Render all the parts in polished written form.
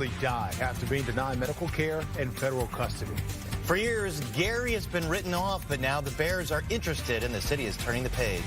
nearly died after being denied medical care in federal custody. For years, Gary has been written off, but now the Bears are interested and the city is turning the page.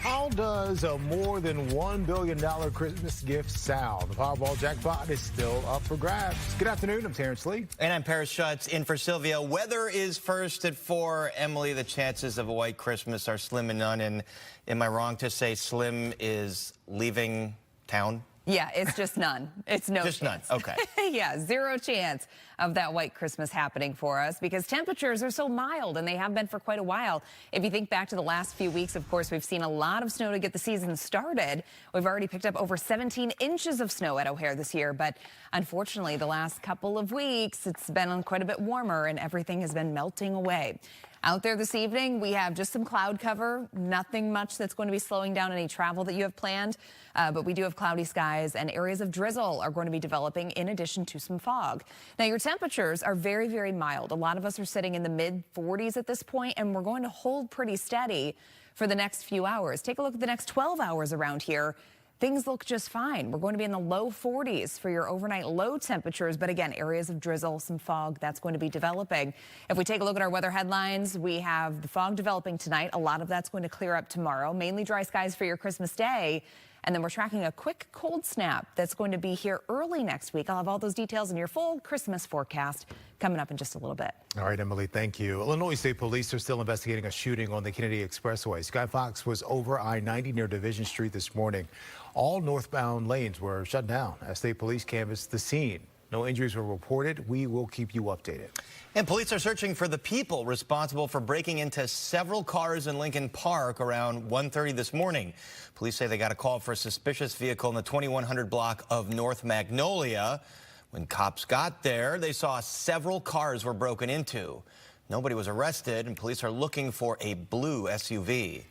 How does a more than $1 billion Christmas gift sound? The Powerball jackpot is still up for grabs. Good afternoon, I'm Terrence Lee. And I'm Paris Schutz in for Sylvia. Weather is first at 4. Emily, the chances of a white Christmas are slim and none. And am I wrong to say Slim is leaving town? Yeah, it's just none. It's no just chance. None. Okay. Yeah, zero chance of that white Christmas happening for us because temperatures are so mild, and they have been for quite a while. If you think back to the last few weeks, of course, we've seen a lot of snow to get the season started. We've already picked up over 17 inches of snow at O'Hare this year, but unfortunately, the last couple of weeks, it's been quite a bit warmer, and everything has been melting away. Out there this evening, we have just some cloud cover, nothing much that's going to be slowing down any travel that you have planned, but we do have cloudy skies, and areas of drizzle are going to be developing in addition to some fog. Now, your temperatures are very, very mild. A lot of us are sitting in the mid-40s at this point, and we're going to hold pretty steady for the next few hours. Take a look at the next 12 hours around here. Things look just fine. We're going to be in the low 40s for your overnight low temperatures. But again, areas of drizzle, some fog, that's going to be developing. If we take a look at our weather headlines, we have the fog developing tonight. A lot of that's going to clear up tomorrow. Mainly dry skies for your Christmas Day. And then we're tracking a quick cold snap that's going to be here early next week. I'll have all those details in your full Christmas forecast coming up in just a little bit. All right, Emily, thank you. Illinois State Police are still investigating a shooting on the Kennedy Expressway. Sky Fox was over I-90 near Division Street this morning. All northbound lanes were shut down as state police canvassed the scene. No injuries were reported. We will keep you updated. And police are searching for the people responsible for breaking into several cars in Lincoln Park around 1:30 this morning. Police say they got a call for a suspicious vehicle in the 2100 block of North Magnolia. When cops got there, they saw several cars were broken into. Nobody was arrested, and police are looking for a blue SUV.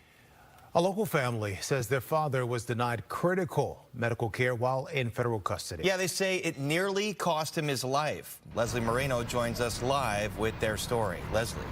A local family says their father was denied critical medical care while in federal custody. Yeah, they say it nearly cost him his life. Leslie Moreno joins us live with their story. Leslie.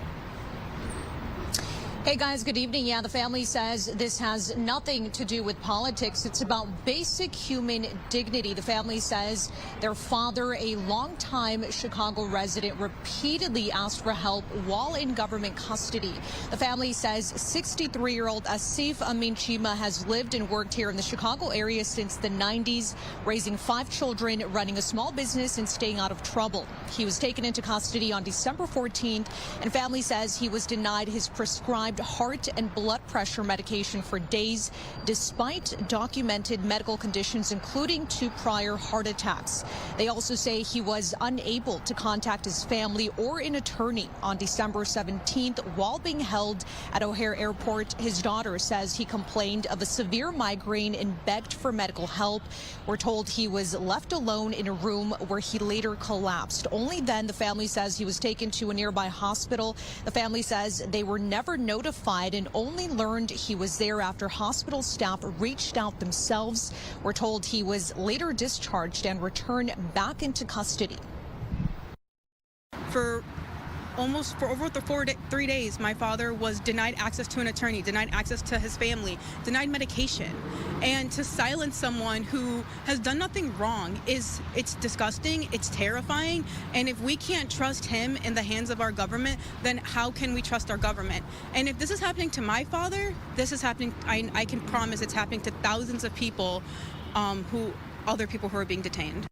Hey guys, good evening. Yeah, the family says this has nothing to do with politics. It's about basic human dignity. The family says their father, a longtime Chicago resident, repeatedly asked for help while in government custody. The family says 63-year-old Asif Aminchima has lived and worked here in the Chicago area since the 90s, raising 5 children, running a small business, and staying out of trouble. He was taken into custody on December 14th, and family says he was denied his prescribed heart and blood pressure medication for days, despite documented medical conditions, including 2 prior heart attacks. They also say he was unable to contact his family or an attorney on December 17th while being held at O'Hare Airport. His daughter says he complained of a severe migraine and begged for medical help. We're told he was left alone in a room where he later collapsed. Only then, the family says, he was taken to a nearby hospital. The family says they were never notified and only learned he was there after hospital staff reached out themselves. We're told he was later discharged and returned back into custody. For over 3 days, my father was denied access to an attorney, denied access to his family, denied medication. And to silence someone who has done nothing wrong it's disgusting, it's terrifying. And if we can't trust him in the hands of our government, then how can we trust our government? And if this is happening to my father, this is happening, I can promise it's happening to thousands of people, other people who are being detained.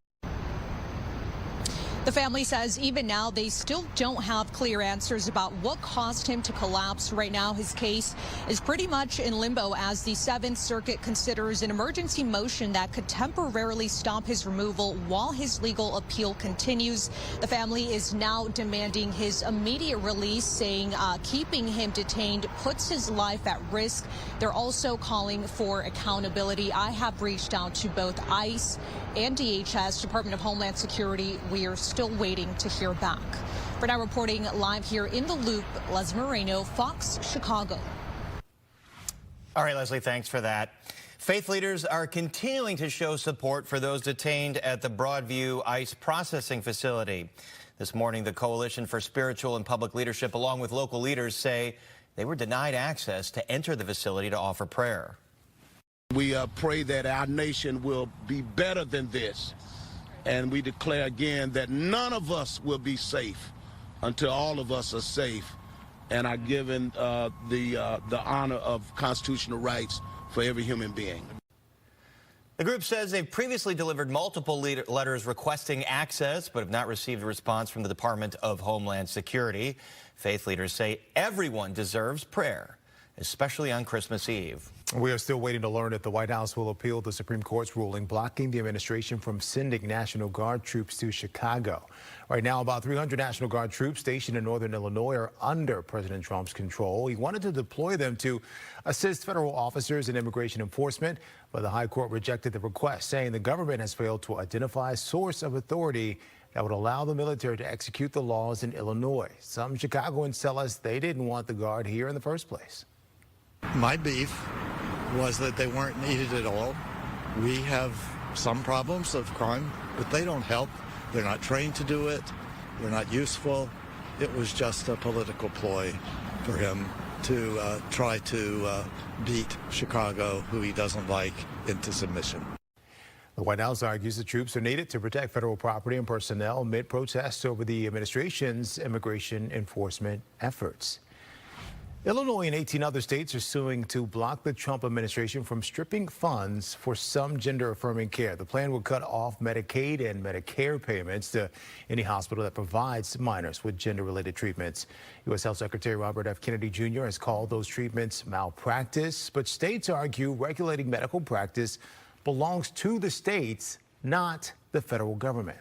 The family says even now they still don't have clear answers about what caused him to collapse. Right now, his case is pretty much in limbo as the 7th Circuit considers an emergency motion that could temporarily stop his removal while his legal appeal continues. The family is now demanding his immediate release, saying keeping him detained puts his life at risk. They're also calling for accountability. I have reached out to both ICE and DHS, Department of Homeland Security. We are still waiting to hear back. For now, reporting live here in the Loop, Leslie Moreno, Fox, Chicago. All right, Leslie, thanks for that. Faith leaders are continuing to show support for those detained at the Broadview ICE processing facility. This morning, the Coalition for Spiritual and Public Leadership, along with local leaders, say they were denied access to enter the facility to offer prayer. We pray that our nation will be better than this. And we declare again that none of us will be safe until all of us are safe and are given the honor of constitutional rights for every human being. The group says they've previously delivered multiple letters requesting access, but have not received a response from the Department of Homeland Security. Faith leaders say everyone deserves prayer, especially on Christmas Eve. We are still waiting to learn if the White House will appeal the Supreme Court's ruling blocking the administration from sending National Guard troops to Chicago. Right now, about 300 National Guard troops stationed in northern Illinois are under President Trump's control. He wanted to deploy them to assist federal officers in immigration enforcement, but the High Court rejected the request, saying the government has failed to identify a source of authority that would allow the military to execute the laws in Illinois. Some Chicagoans tell us they didn't want the Guard here in the first place. My beef was that they weren't needed at all. We have some problems of crime, but they don't help. They're not trained to do it. They're not useful. It was just a political ploy for him to try to beat Chicago, who he doesn't like, into submission. The White House argues the troops are needed to protect federal property and personnel amid protests over the administration's immigration enforcement efforts. Illinois and 18 other states are suing to block the Trump administration from stripping funds for some gender-affirming care. The plan would cut off Medicaid and Medicare payments to any hospital that provides minors with gender-related treatments. U.S. Health Secretary Robert F. Kennedy Jr. has called those treatments malpractice, but states argue regulating medical practice belongs to the states, not the federal government.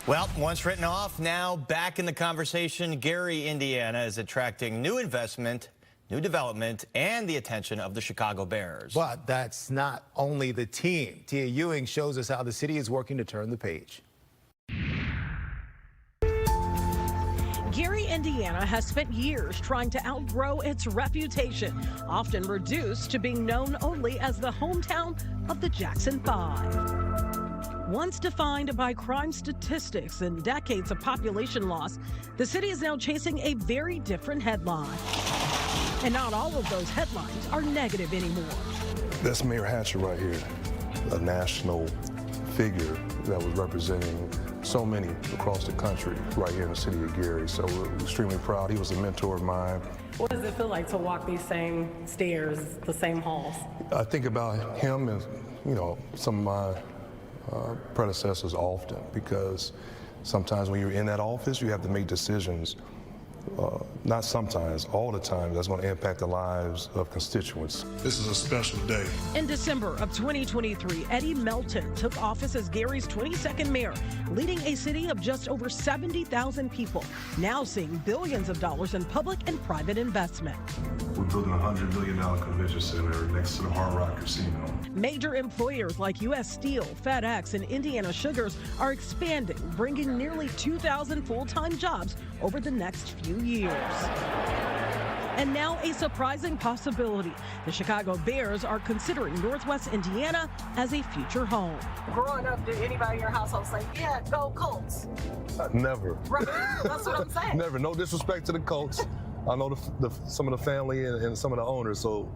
Well, once written off, now back in the conversation. Gary, Indiana is attracting new investment, new development, and the attention of the Chicago Bears. But that's not only the team. Tia Ewing shows us how the city is working to turn the page. Gary, Indiana has spent years trying to outgrow its reputation, often reduced to being known only as the hometown of the Jackson Five. Once defined by crime statistics and decades of population loss, the city is now chasing a very different headline. And not all of those headlines are negative anymore. That's Mayor Hatcher right here, a national figure that was representing so many across the country right here in the city of Gary. So we're extremely proud. He was a mentor of mine. What does it feel like to walk these same stairs, the same halls? I think about him and, some of my predecessors often, because sometimes when you're in that office, you have to make decisions, not sometimes, all the time, that's going to impact the lives of constituents. This is a special day. In December of 2023, Eddie Melton took office as Gary's 22nd mayor, leading a city of just over 70,000 people, now seeing billions of dollars in public and private investment. We're building a $100 million convention center next to the Hard Rock Casino. Major employers like U.S. Steel, FedEx, and Indiana Sugars are expanding, bringing nearly 2,000 full-time jobs over the next few years. And now a surprising possibility. The Chicago Bears are considering Northwest Indiana as a future home. Growing up, did anybody in your household say, yeah, go Colts? Never. Right. That's what I'm saying. Never. No disrespect to the Colts. I know some of the family and some of the owners, so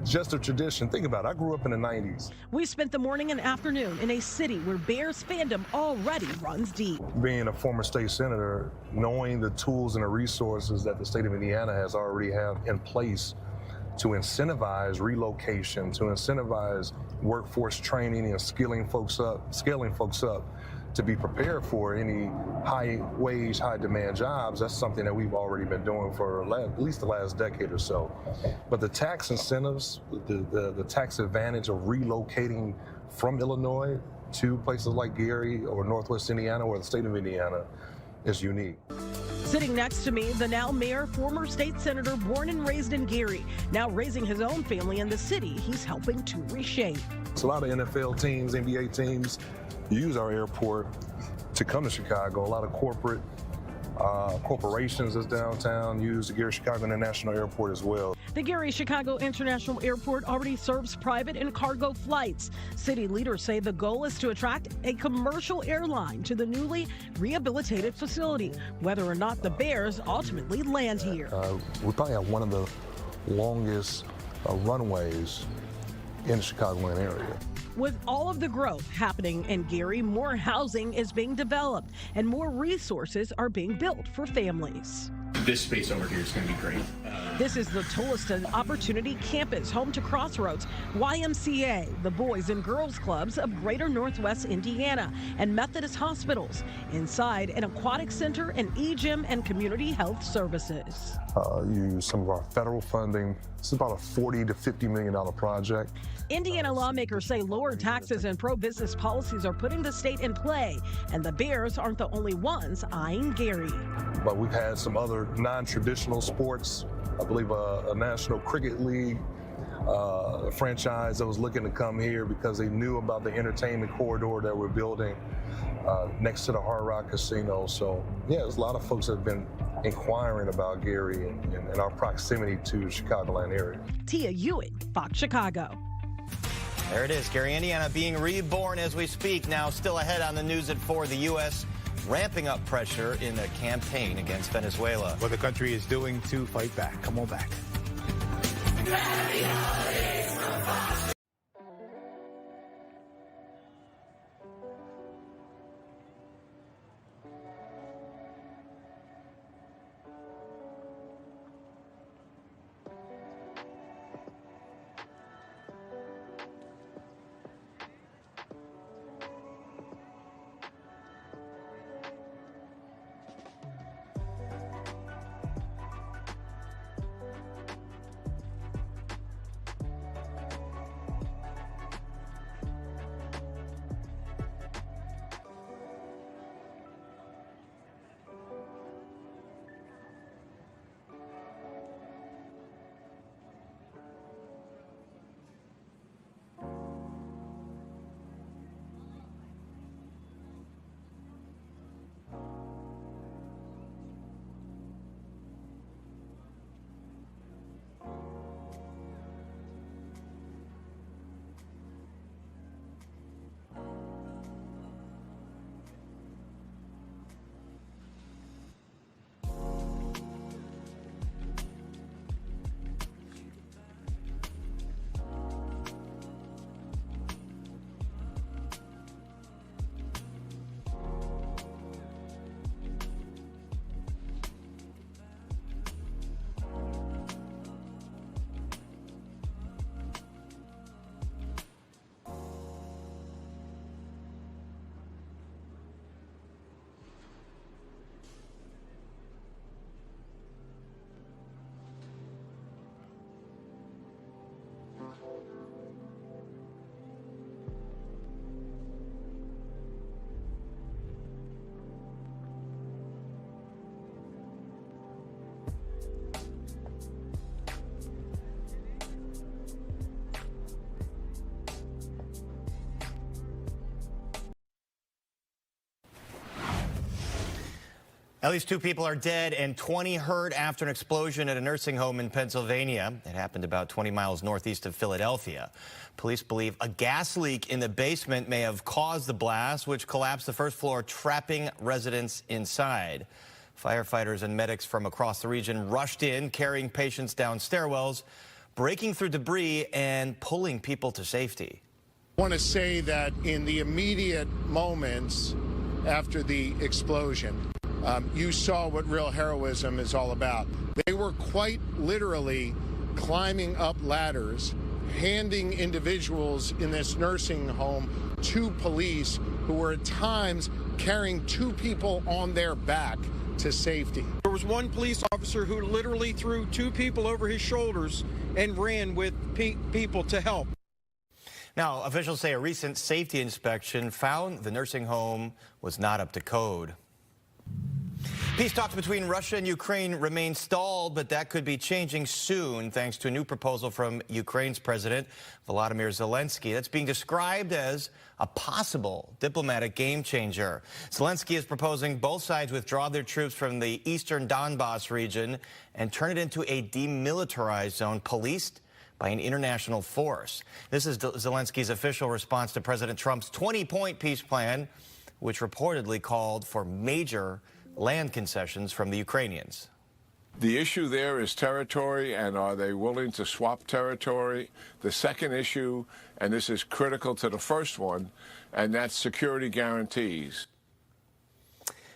just a tradition. Think about it. I grew up in the 90s. We spent the morning and afternoon in a city where Bears fandom already runs deep. Being a former state senator, knowing the tools and the resources that the state of Indiana has already have in place to incentivize relocation, to incentivize workforce training and scaling folks up to be prepared for any high wage, high demand jobs, that's something that we've already been doing for at least the last decade or so. But the tax incentives, the tax advantage of relocating from Illinois to places like Gary or Northwest Indiana or the state of Indiana is unique. Sitting next to me, the now mayor, former state senator, born and raised in Gary, now raising his own family in the city he's helping to reshape. It's a lot of NFL teams, NBA teams use our airport to come to Chicago. A lot of corporations that's downtown use the Gary Chicago International Airport as well. The Gary Chicago International Airport already serves private and cargo flights. City leaders say the goal is to attract a commercial airline to the newly rehabilitated facility, whether or not the Bears ultimately land here. We probably have one of the longest runways in the Chicagoland area. With all of the growth happening in Gary, more housing is being developed and more resources are being built for families. This space over here is going to be great. This is the Tolleson Opportunity Campus, home to Crossroads, YMCA, the Boys and Girls Clubs of Greater Northwest Indiana, and Methodist hospitals. Inside, an aquatic center, an e-gym, and community health services. Use some of our federal funding. It's about a $40 to $50 million project. Indiana lawmakers say lower taxes and pro-business policies are putting the state in play, and the Bears aren't the only ones eyeing Gary. But we've had some other non-traditional sports. I believe a National Cricket League franchise that was looking to come here because they knew about the entertainment corridor that we're building next to the Hard Rock Casino. So, yeah, there's a lot of folks that have been inquiring about Gary and our proximity to the Chicagoland area. Tia Ewing, Fox Chicago. There it is, Gary, Indiana being reborn as we speak. Now still ahead on the news at 4, the U.S. ramping up pressure in the campaign against Venezuela. What the country is doing to fight back. Come on back. At least 2 people are dead and 20 hurt after an explosion at a nursing home in Pennsylvania. It happened about 20 miles northeast of Philadelphia. Police believe a gas leak in the basement may have caused the blast, which collapsed the first floor, trapping residents inside. Firefighters and medics from across the region rushed in, carrying patients down stairwells, breaking through debris and pulling people to safety. I want to say that in the immediate moments after the explosion, you saw what real heroism is all about. They were quite literally climbing up ladders, handing individuals in this nursing home to police who were at times carrying 2 people on their back to safety. There was one police officer who literally threw 2 people over his shoulders and ran with people to help. Now, officials say a recent safety inspection found the nursing home was not up to code. Peace talks between Russia and Ukraine remain stalled, but that could be changing soon thanks to a new proposal from Ukraine's President Volodymyr Zelensky that's being described as a possible diplomatic game changer. Zelensky is proposing both sides withdraw their troops from the eastern Donbas region and turn it into a demilitarized zone policed by an international force. This is Zelensky's official response to President Trump's 20-point peace plan, which reportedly called for major land concessions from the Ukrainians. The issue there is territory, and are they willing to swap territory? The second issue, and this is critical to the first one, and that's security guarantees.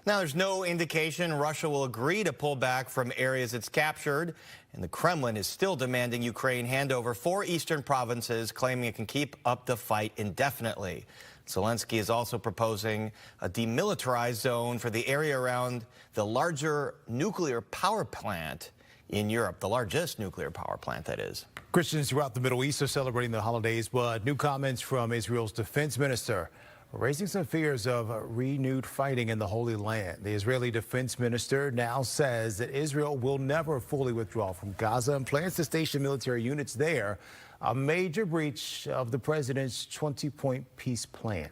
Now, there's no indication Russia will agree to pull back from areas it's captured, and the Kremlin is still demanding Ukraine hand over 4 eastern provinces, claiming it can keep up the fight indefinitely. Zelensky is also proposing a demilitarized zone for the area around the larger nuclear power plant in Europe, the largest nuclear power plant, that is. Christians throughout the Middle East are celebrating the holidays, but new comments from Israel's defense minister raising some fears of renewed fighting in the Holy Land. The Israeli defense minister now says that Israel will never fully withdraw from Gaza and plans to station military units there, a major breach of the president's 20-point peace plan.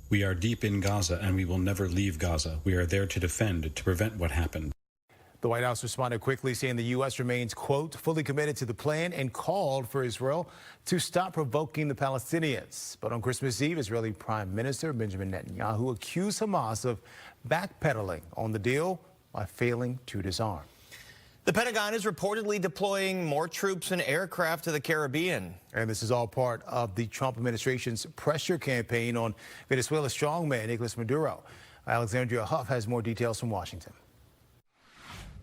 We are deep in Gaza and we will never leave Gaza. We are there to defend, to prevent what happened. The White House responded quickly, saying the U.S. remains, quote, fully committed to the plan and called for Israel to stop provoking the Palestinians. But on Christmas Eve, Israeli Prime Minister Benjamin Netanyahu accused Hamas of backpedaling on the deal by failing to disarm. The Pentagon is reportedly deploying more troops and aircraft to the Caribbean. And this is all part of the Trump administration's pressure campaign on Venezuela's strongman, Nicolas Maduro. Alexandria Huff has more details from Washington.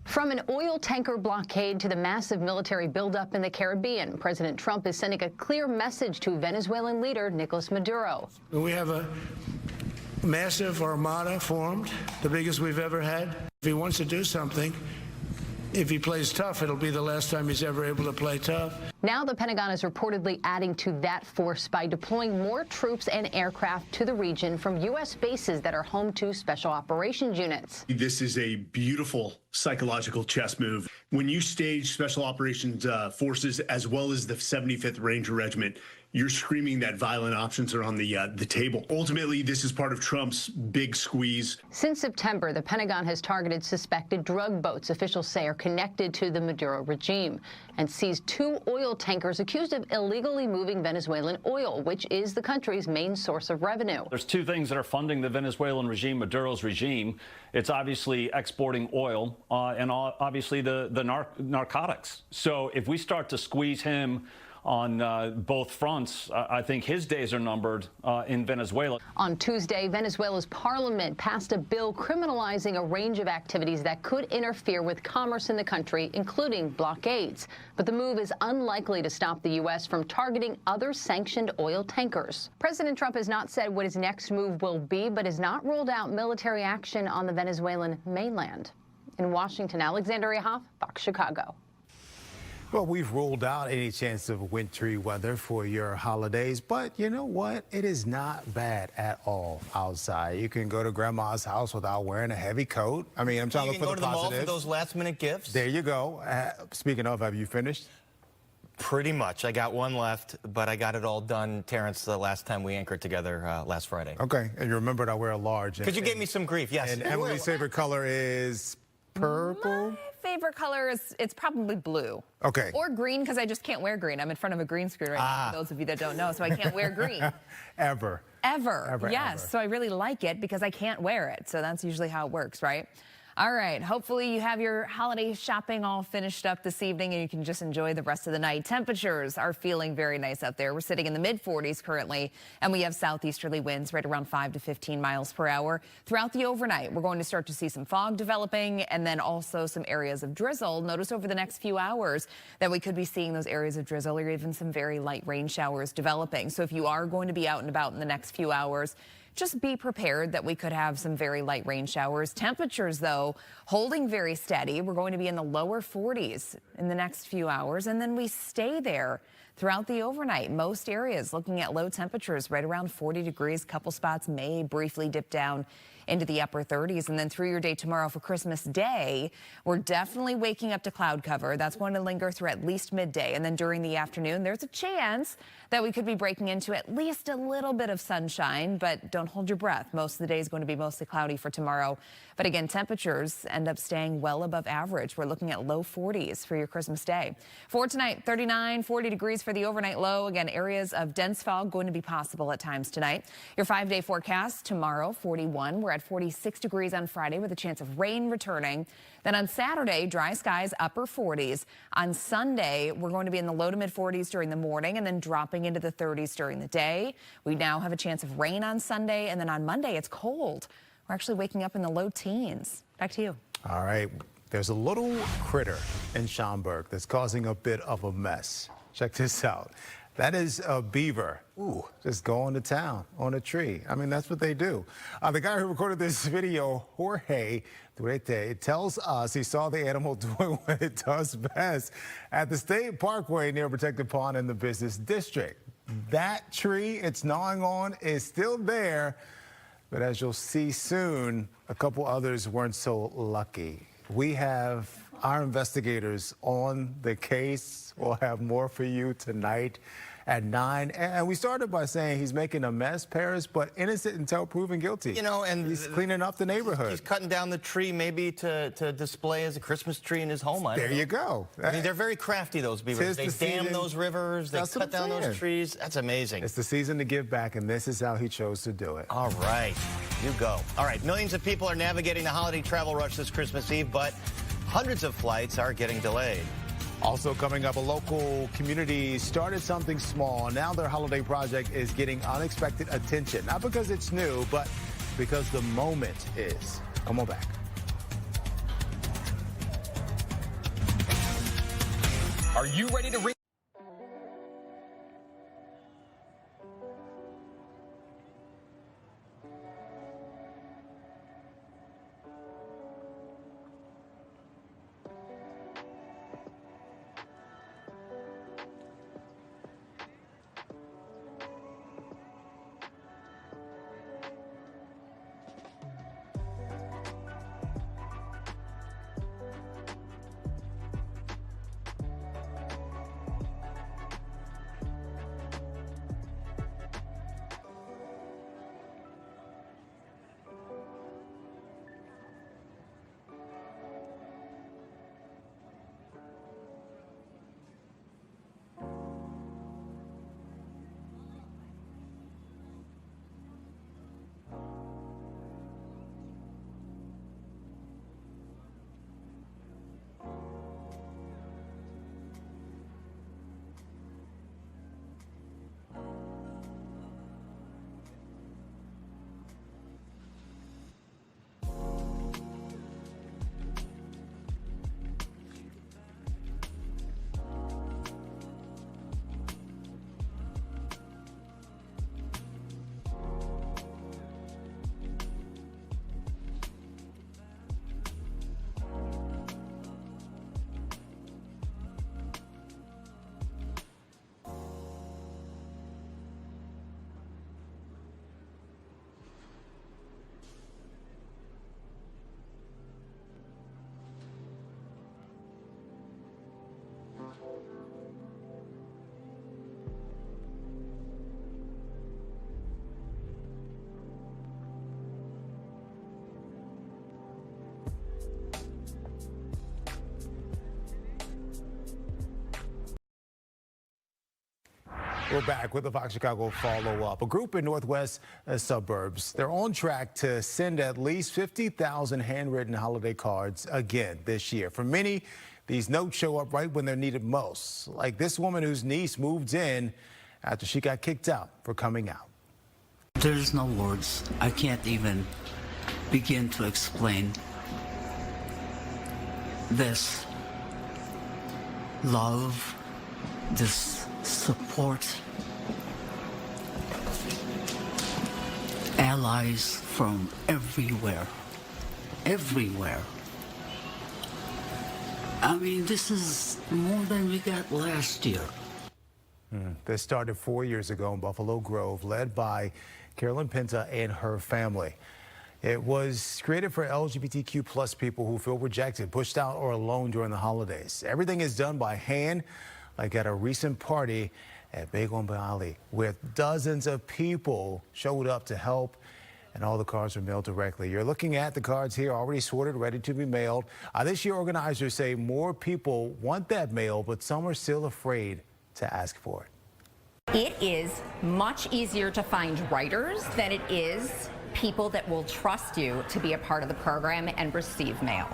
From an oil tanker blockade to the massive military buildup in the Caribbean, President Trump is sending a clear message to Venezuelan leader Nicolas Maduro. We have a massive armada formed, the biggest we've ever had. If he wants to do something, if he plays tough, it'll be the last time he's ever able to play tough. Now the Pentagon is reportedly adding to that force by deploying more troops and aircraft to the region from U.S. bases that are home to special operations units. This is a beautiful psychological chess move. When you stage special operations forces as well as the 75th Ranger Regiment, you're screaming that violent options are on the table. Ultimately, this is part of Trump's big squeeze. Since September, the Pentagon has targeted suspected drug boats officials say are connected to the Maduro regime and seized 2 oil tankers accused of illegally moving Venezuelan oil, which is the country's main source of revenue. There's 2 things that are funding the Venezuelan regime, Maduro's regime. It's obviously exporting oil and obviously the narcotics. So if we start to squeeze him on both fronts, I think his days are numbered in Venezuela. On Tuesday, Venezuela's parliament passed a bill criminalizing a range of activities that could interfere with commerce in the country, including blockades. But the move is unlikely to stop the U.S. from targeting other sanctioned oil tankers. President Trump has not said what his next move will be, but has not ruled out military action on the Venezuelan mainland. In Washington, Alexandria Hoff, Fox Chicago. Well, we've ruled out any chance of wintry weather for your holidays, but you know what? It is not bad at all outside. You can go to grandma's house without wearing a heavy coat. I mean, I'm trying to look for the positives. You can go to the mall for those last-minute gifts. There you go. Speaking of, have you finished? Pretty much. I got one left, but I got it all done, Terrence, the last time we anchored together last Friday. Okay, and you remembered I wear a large. Because you gave me some grief, yes. And Emily's favorite color is purple? My favorite color is, it's probably blue. Okay. Or green, because I just can't wear green. I'm in front of a green screen right now, for those of you that don't know, so I can't wear green. Ever. Yes, so I really like it because I can't wear it. So that's usually how it works, right? All right, hopefully you have your holiday shopping all finished up this evening and you can just enjoy the rest of the night. Temperatures are feeling very nice out there. We're sitting in the mid-40s currently, and we have southeasterly winds right around 5 to 15 miles per hour. Throughout the overnight, we're going to start to see some fog developing and then also some areas of drizzle. Notice over the next few hours that we could be seeing those areas of drizzle or even some very light rain showers developing. So if you are going to be out and about in the next few hours, just be prepared that we could have some very light rain showers. Temperatures, though, holding very steady. We're going to be in the lower 40s in the next few hours, and then we stay there throughout the overnight. Most areas looking at low temperatures right around 40 degrees. Couple spots may briefly dip down into the upper 30s. And then through your day tomorrow for Christmas Day, we're definitely waking up to cloud cover. That's going to linger through at least midday. And then during the afternoon, there's a chance that we could be breaking into at least a little bit of sunshine, but don't hold your breath. Most of the day is going to be mostly cloudy for tomorrow. But again, temperatures end up staying well above average. We're looking at low 40s for your Christmas Day. For tonight, 39, 40 degrees. for the overnight low. Again, areas of dense fog going to be possible at times tonight. Your 5-day forecast tomorrow, 41. We're at 46 degrees on Friday with a chance of rain returning. Then on Saturday, dry skies, upper 40s. On Sunday, we're going to be in the low to mid 40s during the morning and then dropping into the 30s during the day. We now have a chance of rain on Sunday, and then on Monday, it's cold. We're actually waking up in the low teens. Back to you. All right. There's a little critter in Schaumburg that's causing a bit of a mess. Check this out. That is a beaver. Ooh, just going to town on a tree. I mean, that's what they do. The guy who recorded this video, Jorge Durete, tells us he saw the animal doing what it does best at the State Parkway near Protected Pond in the business district. That tree it's gnawing on is still there, but as you'll see soon, a couple others weren't so lucky. We have our investigators on the case. We'll have more for you tonight at 9. And we started by saying he's making a mess, Paris, but innocent until proven guilty. You know, and he's cleaning up the neighborhood. He's cutting down the tree maybe to display as a Christmas tree in his home. There you go. I mean, they're very crafty, those beavers. They dam those rivers. They cut down those trees. That's amazing. It's the season to give back, and this is how he chose to do it. All right. You go. All right. Millions of people are navigating the holiday travel rush this Christmas Eve, but hundreds of flights are getting delayed. Also coming up, a local community started something small. Now their holiday project is getting unexpected attention. Not because it's new, but because the moment is. Come on back. Are you ready to read? We're back with the Fox Chicago follow-up. A group in northwest suburbs, they're on track to send at least 50,000 handwritten holiday cards again this year. For many, these notes show up right when they're needed most, like this woman whose niece moved in after she got kicked out for coming out. There's no words. I can't even begin to explain this love, this support, allies from everywhere. I mean, this is more than we got last year. This started 4 years ago in Buffalo Grove, led by Carolyn Pinta and her family. It was created for LGBTQ plus people who feel rejected, pushed out, or alone during the holidays. Everything is done by hand, like at a recent party at Bagel & Bali, where dozens of people showed up to help, and all the cards were mailed directly. You're looking at the cards here, already sorted, ready to be mailed. This year, organizers say more people want that mail, but some are still afraid to ask for it. It is much easier to find writers than it is people that will trust you to be a part of the program and receive mail.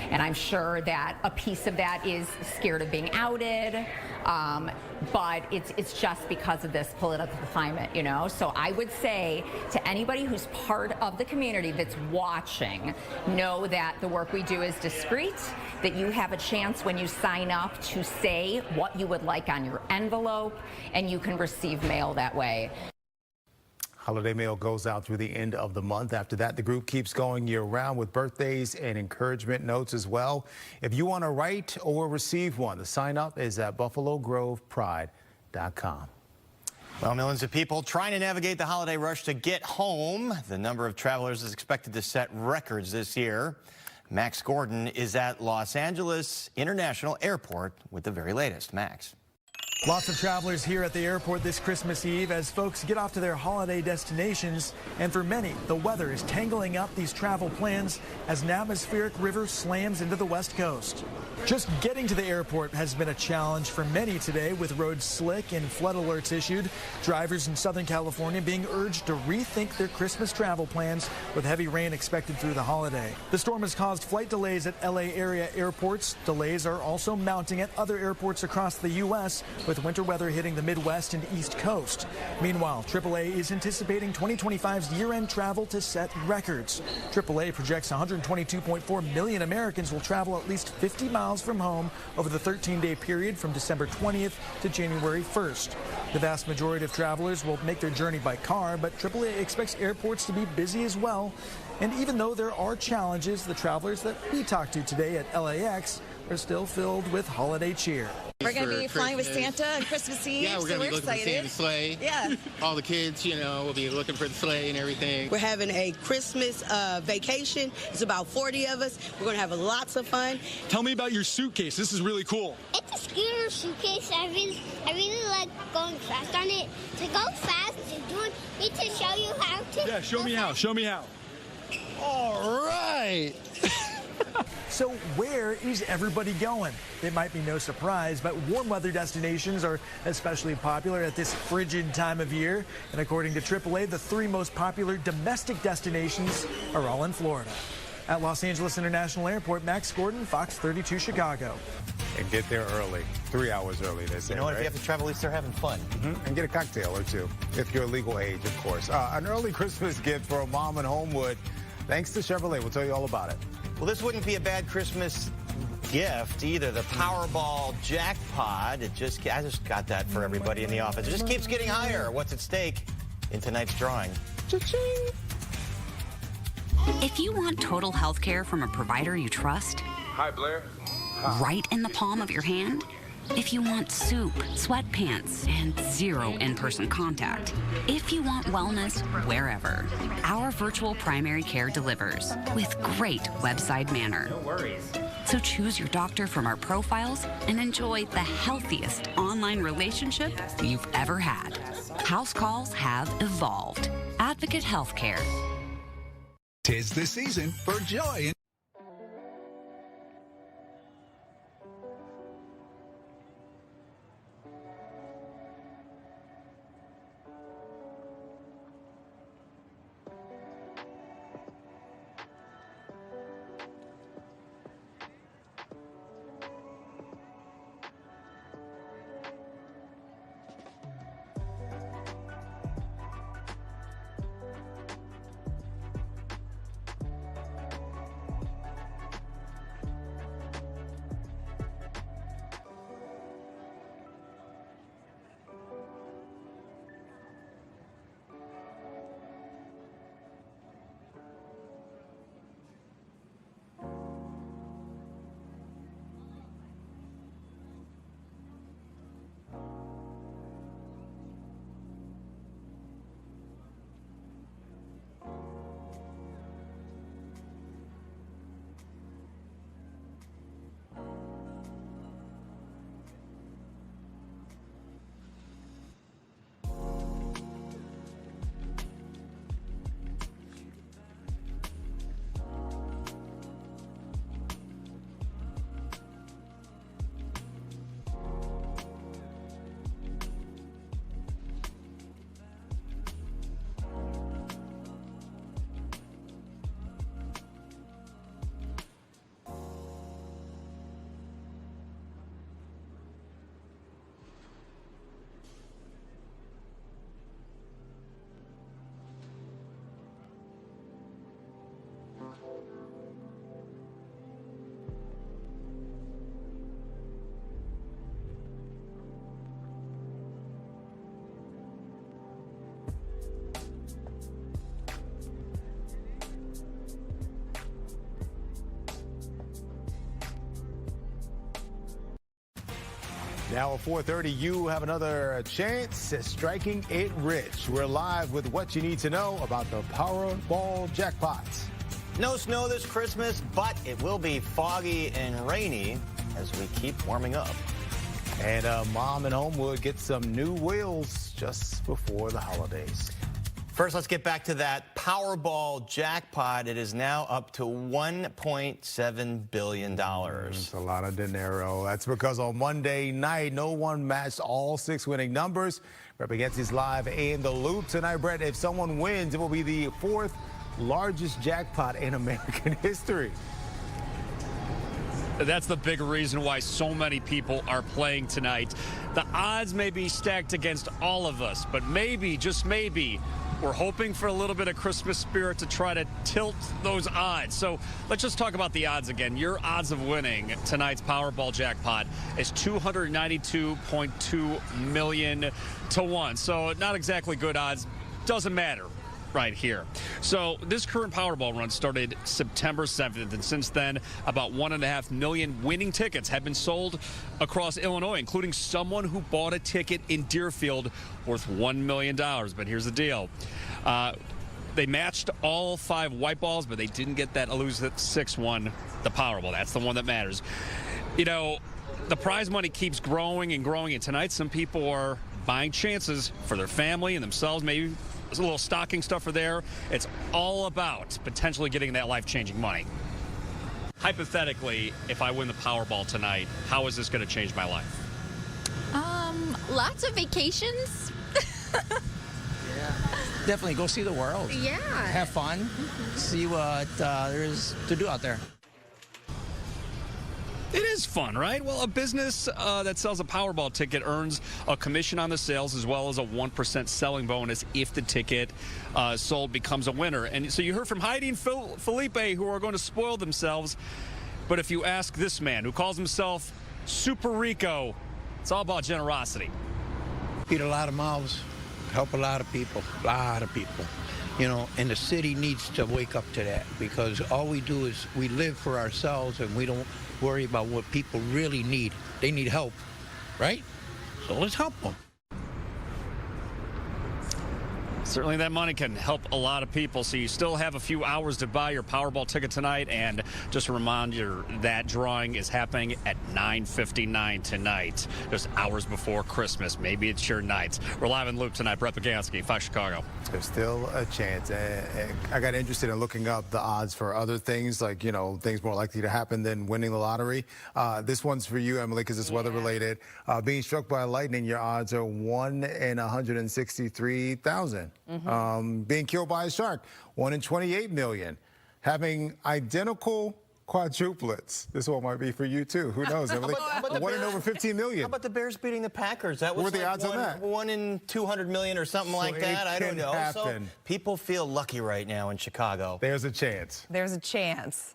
And I'm sure that a piece of that is scared of being outed, but it's just because of this political climate, you know? So I would say to anybody who's part of the community that's watching, know that the work we do is discreet, that you have a chance when you sign up to say what you would like on your envelope, and you can receive mail that way. Holiday mail goes out through the end of the month. After that, the group keeps going year-round with birthdays and encouragement notes as well. If you want to write or receive one, the sign-up is at buffalogrovepride.com. Well, millions of people trying to navigate the holiday rush to get home. The number of travelers is expected to set records this year. Max Gordon is at Los Angeles International Airport with the very latest. Max. Lots of travelers here at the airport this Christmas Eve as folks get off to their holiday destinations. And for many, the weather is tangling up these travel plans as an atmospheric river slams into the West Coast. Just getting to the airport has been a challenge for many today, with roads slick and flood alerts issued. Drivers in Southern California being urged to rethink their Christmas travel plans with heavy rain expected through the holiday. The storm has caused flight delays at LA area airports. Delays are also mounting at other airports across the U.S., with winter weather hitting the Midwest and East Coast. Meanwhile, AAA is anticipating 2025's year-end travel to set records. AAA projects 122.4 million Americans will travel at least 50 miles from home over the 13-day period from December 20th to January 1st. The vast majority of travelers will make their journey by car, but AAA expects airports to be busy as well. And even though there are challenges, the travelers that we talked to today at LAX are still filled with holiday cheer. We're going to be flying with Santa on Christmas Eve, yeah, we're going to be looking excited. for Santa's sleigh. Yeah. All the kids, you know, will be looking for the sleigh and everything. We're having a Christmas vacation. It's about 40 of us. We're going to have lots of fun. Tell me about your suitcase. This is really cool. It's a scooter suitcase. I really like going fast on it. To go fast, you need to show you how to. Yeah, show me how. Show me how. All right. So where is everybody going? It might be no surprise, but warm weather destinations are especially popular at this frigid time of year. And according to AAA, the 3 most popular domestic destinations are all in Florida. At Los Angeles International Airport, Max Gordon, Fox 32 Chicago. And get there early, 3 hours early, they say. You know what? Right? If you have to travel, at least they're having fun. And get a cocktail or two, if you're legal age, of course. An early Christmas gift for a mom in Homewood, thanks to Chevrolet. We'll tell you all about it. Well, this wouldn't be a bad Christmas gift either. The Powerball jackpot. I just got that for everybody in the office. It just keeps getting higher. What's at stake in tonight's drawing? Cha-ching. If you want total health care from a provider you trust, Hi, Blair. right in the palm of your hand. If you want soup, sweatpants, and 0 in-person contact. If you want wellness wherever. Our virtual primary care delivers with great website manner. No worries. So choose your doctor from our profiles and enjoy the healthiest online relationship you've ever had. House calls have evolved. Advocate Healthcare. 'Tis the season for joy. Now at 4:30, you have another chance at striking it rich. We're live with what you need to know about the Powerball jackpots. No snow this Christmas, but it will be foggy and rainy as we keep warming up. And Mom in Homewood gets some new wheels just before the holidays. First, let's get back to that Powerball jackpot. It is now up to $1.7 billion. It's a lot of dinero. That's because on Monday night, no one matched all 6 winning numbers. Rep Against is live in the loop tonight. Brett, if someone wins, it will be the 4th largest jackpot in American history. That's the big reason why so many people are playing tonight. The odds may be stacked against all of us, but maybe, just maybe, we're hoping for a little bit of Christmas spirit to try to tilt those odds. So let's just talk about the odds again. Your odds of winning tonight's Powerball jackpot is 292.2 million to 1. So not exactly good odds. Doesn't matter right here. So this current Powerball run started September 7th, and since then, about 1.5 million winning tickets have been sold across Illinois, including someone who bought a ticket in Deerfield worth $1 million. But here's the deal. They matched all 5 white balls, but they didn't get that elusive 6th one, the Powerball. That's the one that matters. You know, the prize money keeps growing and growing, and tonight some people are buying chances for their family and themselves, maybe there's a little stocking stuffer there. It's all about potentially getting that life-changing money. Hypothetically, if I win the Powerball tonight, how is this going to change my life? Lots of vacations. Yeah, definitely go see the world. Yeah. Have fun. See what there is to do out there. It is fun, right? Well, a business that sells a Powerball ticket earns a commission on the sales as well as a 1% selling bonus if the ticket sold becomes a winner. And so you heard from Heidi and Felipe, who are going to spoil themselves. But if you ask this man, who calls himself Super Rico, it's all about generosity. Feed a lot of mouths, help a lot of people, You know, and the city needs to wake up to that, because all we do is we live for ourselves and we don't worry about what people really need. They need help, right? So let's help them. Certainly that money can help a lot of people, so you still have a few hours to buy your Powerball ticket tonight. And just a reminder, that drawing is happening at 9:59 tonight, just hours before Christmas. Maybe it's your night. We're live in loop tonight. Brett Bagansky, Fox Chicago. There's still a chance. I got interested in looking up the odds for other things, like, you know, things more likely to happen than winning the lottery. This one's for you, Emily, because it's weather related. Being struck by lightning, your odds are 1 in 163,000. Being killed by a shark, 1 in 28 million. Having identical quadruplets. This one might be for you too. Who knows, Emily? 1 in over 15 million. How about the Bears beating the Packers? That was what were the odds on that? 1 in 200 million or something like that. I don't know. So people feel lucky right now in Chicago. There's a chance. There's a chance.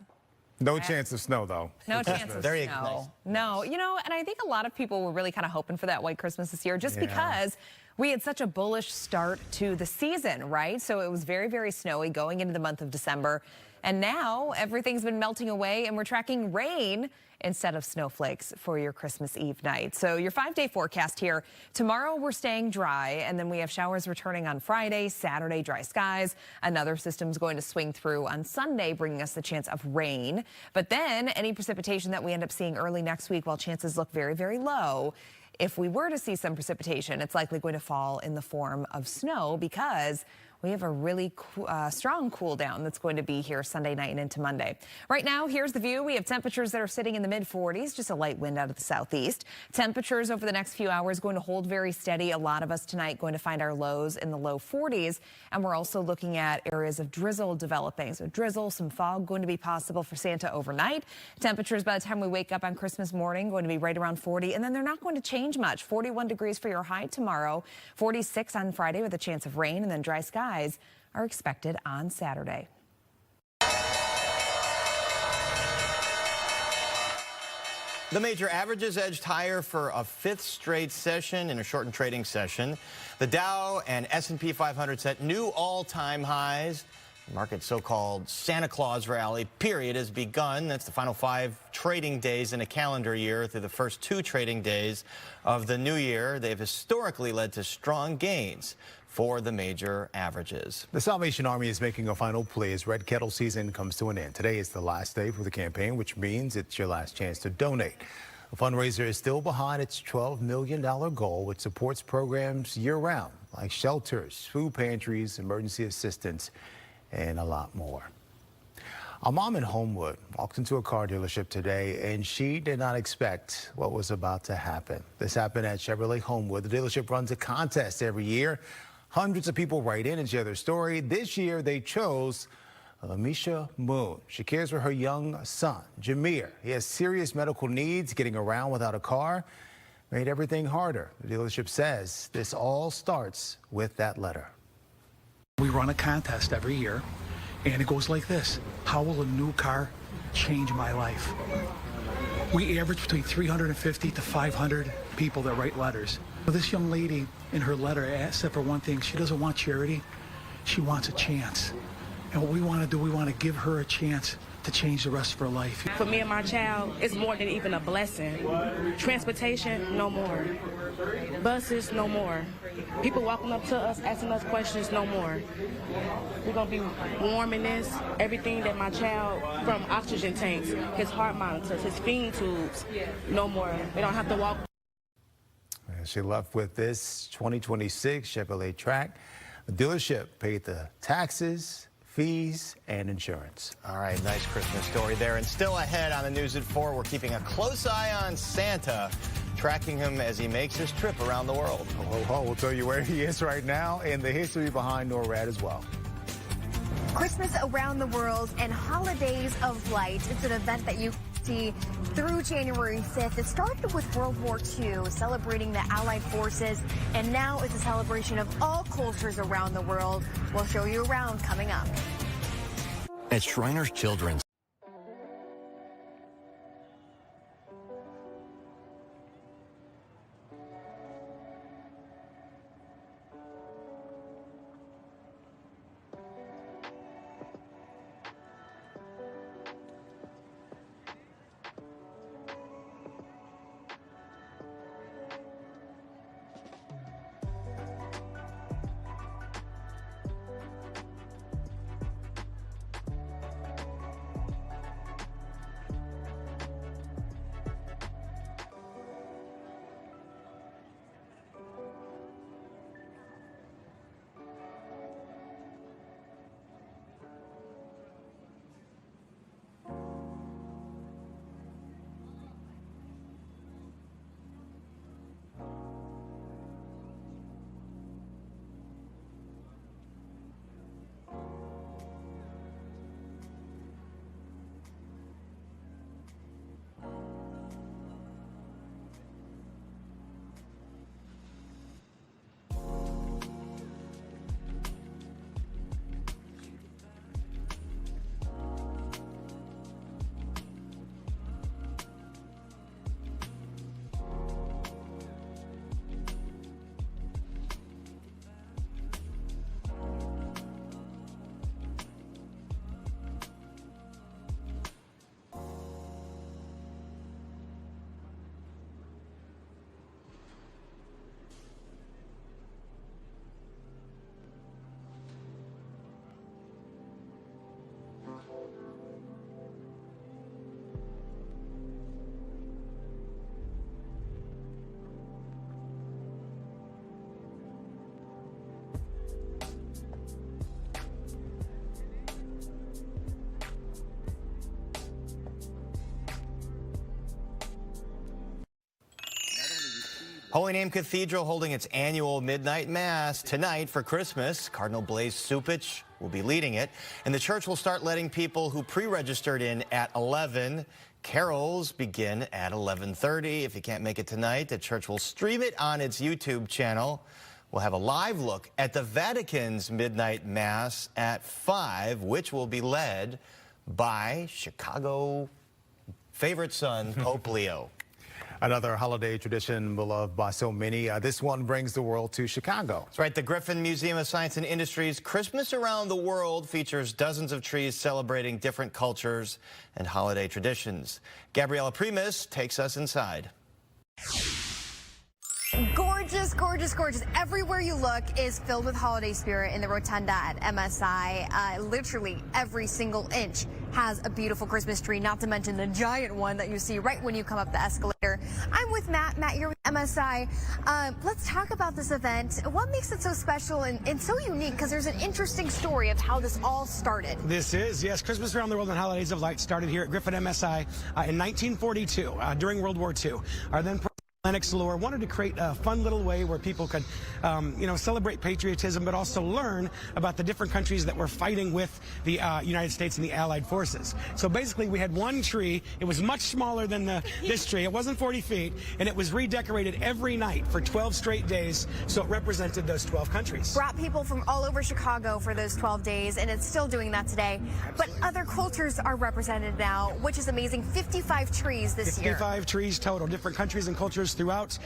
No chance of snow, though. No chance of snow. No, you know, and I think a lot of people were really kind of hoping for that white Christmas this year, just because we had such a bullish start to the season, right? So it was very, very snowy going into the month of December. And now everything's been melting away and we're tracking rain instead of snowflakes for your Christmas Eve night. So your 5-day forecast here. Tomorrow we're staying dry, and then we have showers returning on Friday, Saturday, dry skies. Another system's going to swing through on Sunday, bringing us the chance of rain. But then any precipitation that we end up seeing early next week, while chances look very, very low, if we were to see some precipitation, it's likely going to fall in the form of snow, because we have a really strong cool down that's going to be here Sunday night and into Monday. Right now, here's the view. We have temperatures that are sitting in the mid-40s, just a light wind out of the southeast. Temperatures over the next few hours going to hold very steady. A lot of us tonight going to find our lows in the low 40s. And we're also looking at areas of drizzle developing. So drizzle, some fog going to be possible for Santa overnight. Temperatures by the time we wake up on Christmas morning going to be right around 40. And then they're not going to change much. 41 degrees for your high tomorrow. 46 on Friday with a chance of rain, and then dry skies are expected on Saturday. The major averages edged higher for a 5th straight session in a shortened trading session. The Dow and S&P 500 set new all-time highs. Market's so-called Santa Claus rally period has begun. That's the final 5 trading days in a calendar year. Through the first 2 trading days of the new year, they've historically led to strong gains for the major averages. The Salvation Army is making a final plea as Red Kettle season comes to an end. Today is the last day for the campaign, which means it's your last chance to donate. The fundraiser is still behind its $12 million goal, which supports programs year-round, like shelters, food pantries, emergency assistance, and a lot more. A mom in Homewood walked into a car dealership today, and she did not expect what was about to happen. This happened at Chevrolet Homewood. The dealership runs a contest every year. Hundreds of people write in and share their story. This year, they chose Lamisha Moon. She cares for her young son, Jameer. He has serious medical needs. Getting around without a car made everything harder. The dealership says this all starts with that letter. We run a contest every year, and it goes like this. How will a new car change my life? We average between 350 to 500 people that write letters. This young lady in her letter said for one thing, she doesn't want charity, she wants a chance. And what we want to do, we want to give her a chance to change the rest of her life. For me and my child, it's more than even a blessing. Transportation, no more. Buses, no more. People walking up to us, asking us questions, no more. We're going to be warming this, everything that my child, from oxygen tanks, his heart monitors, his feeding tubes, no more. We don't have to walk. She left with this 2026 Chevrolet Track. The dealership paid the taxes, fees, and insurance. All right, nice Christmas story there. And still ahead on the News at 4, we're keeping a close eye on Santa, tracking him as he makes his trip around the world. Ho, ho, ho. We'll tell you where he is right now and the history behind NORAD as well. Christmas around the world and Holidays of Light. It's an event that you see through January 5th. It started with World War II, celebrating the Allied forces, and now it's a celebration of all cultures around the world. We'll show you around coming up. At Shriners Children's. Holy Name Cathedral holding its annual midnight mass tonight for Christmas. Cardinal Blaise Cupich will be leading it, and the church will start letting people who pre-registered in at 11. Carols begin at 11:30. If you can't make it tonight, the church will stream it on its YouTube channel. We'll have a live look at the Vatican's midnight mass at 5, which will be led by Chicago favorite son, Pope Leo. Another holiday tradition beloved by so many. This one brings the world to Chicago. That's right. The Griffin Museum of Science and Industry's Christmas Around the World features dozens of trees celebrating different cultures and holiday traditions. Gabriella Primus takes us inside. Gorgeous, gorgeous, gorgeous. Everywhere you look is filled with holiday spirit in the rotunda at MSI. Literally every single inch has a beautiful Christmas tree, not to mention the giant one that you see right when you come up the escalator. I'm with Matt. Matt, you're with MSI. Let's talk about this event. What makes it so special and so unique? Because there's an interesting story of how this all started. This is, yes, Christmas Around the World and Holidays of Light started here at Griffin MSI in 1942 during World War II. Our then Lennox Lure wanted to create a fun little way where people could, celebrate patriotism, but also learn about the different countries that were fighting with the United States and the Allied forces. So basically, we had one tree. It was much smaller than this tree. It wasn't 40 feet, and it was redecorated every night for 12 straight days, so it represented those 12 countries. Brought people from all over Chicago for those 12 days, and it's still doing that today. But other cultures are represented now, which is amazing. 55 trees this year. 55 trees total, different countries and cultures throughout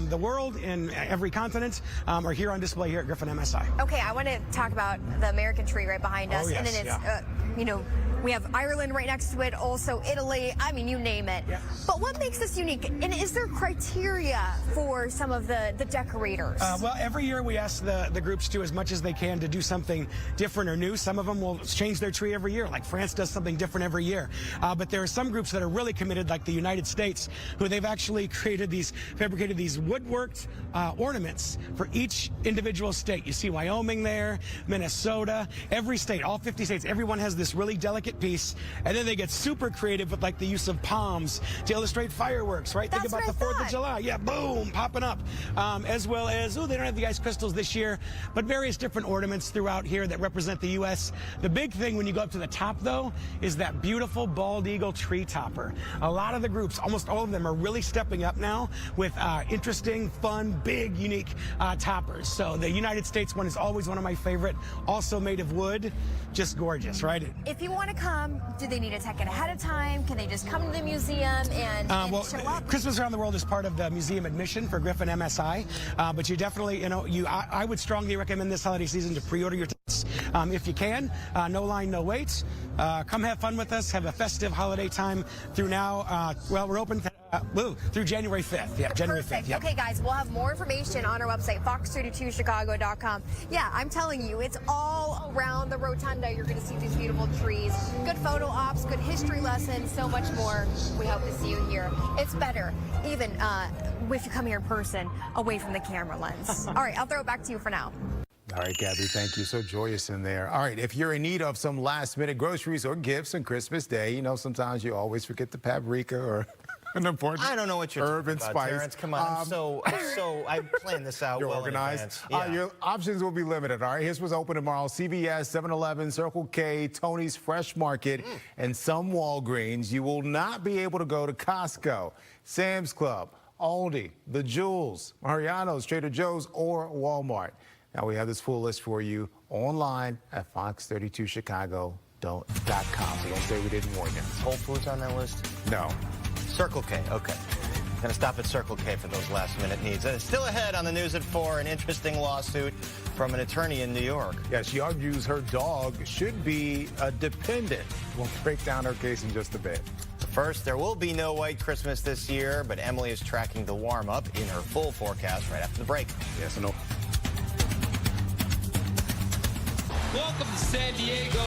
the world in every continent are here on display here at Griffin MSI. Okay, I want to talk about the American tree right behind us. Oh, yes, and then it's, we have Ireland right next to it, also Italy, I mean, you name it. Yeah. But what makes this unique? And is there criteria for some of the decorators? Well, every year we ask the groups to, as much as they can, to do something different or new. Some of them will change their tree every year, like France does something different every year. But there are some groups that are really committed, like the United States, who they've actually fabricated these woodworked ornaments for each individual state. You see Wyoming there, Minnesota, every state, all 50 states, everyone has this really delicate piece, and then they get super creative with like the use of palms to illustrate fireworks, right? That's Think about the 4th of July. Yeah, boom, popping up. As well as, they don't have the ice crystals this year, but various different ornaments throughout here that represent the U.S. The big thing when you go up to the top, though, is that beautiful bald eagle tree topper. A lot of the groups, almost all of them, are really stepping up now with interesting, fun, big, unique toppers. So the United States one is always one of my favorite, also made of wood, just gorgeous, right? If you want to come, do they need a ticket ahead of time? Can they just come to the museum and show up? Christmas Around the World is part of the museum admission for Griffin MSI, but you definitely, I would strongly recommend this holiday season to pre-order your tickets if you can. No line, no wait. Come have fun with us. Have a festive holiday time through now. We're open through January 5th. Yeah, January 5th. Yep. Okay, guys, we'll have more information on our website, fox32chicago.com. Yeah, I'm telling you, it's all around the rotunda. You're going to see these beautiful trees, good photo ops, good history lessons, so much more. We hope to see you here. It's better, even if you come here in person, away from the camera lens. All right, I'll throw it back to you for now. All right, Gabby, thank you. So joyous in there. All right, if you're in need of some last-minute groceries or gifts on Christmas Day, sometimes you always forget the paprika or an important I don't know what you're herb and talking about, spice. Terrence. Come on, I planned this out You're well organized. in advance. Yeah. Your options will be limited. All right, here's what's open tomorrow: CVS, 7-Eleven, Circle K, Tony's Fresh Market, and some Walgreens. You will not be able to go to Costco, Sam's Club, Aldi, The Jewels, Mariano's, Trader Joe's, or Walmart. Now we have this full list for you online at fox32chicago.com. So don't say we didn't warn you. Whole Foods on that list? No. Circle K, okay. Going to stop at Circle K for those last-minute needs. Still ahead on the news at 4, an interesting lawsuit from an attorney in New York. Yeah, she argues her dog should be a dependent. We'll break down her case in just a bit. First, there will be no white Christmas this year, but Emily is tracking the warm-up in her full forecast right after the break. Yes or no? Welcome to San Diego.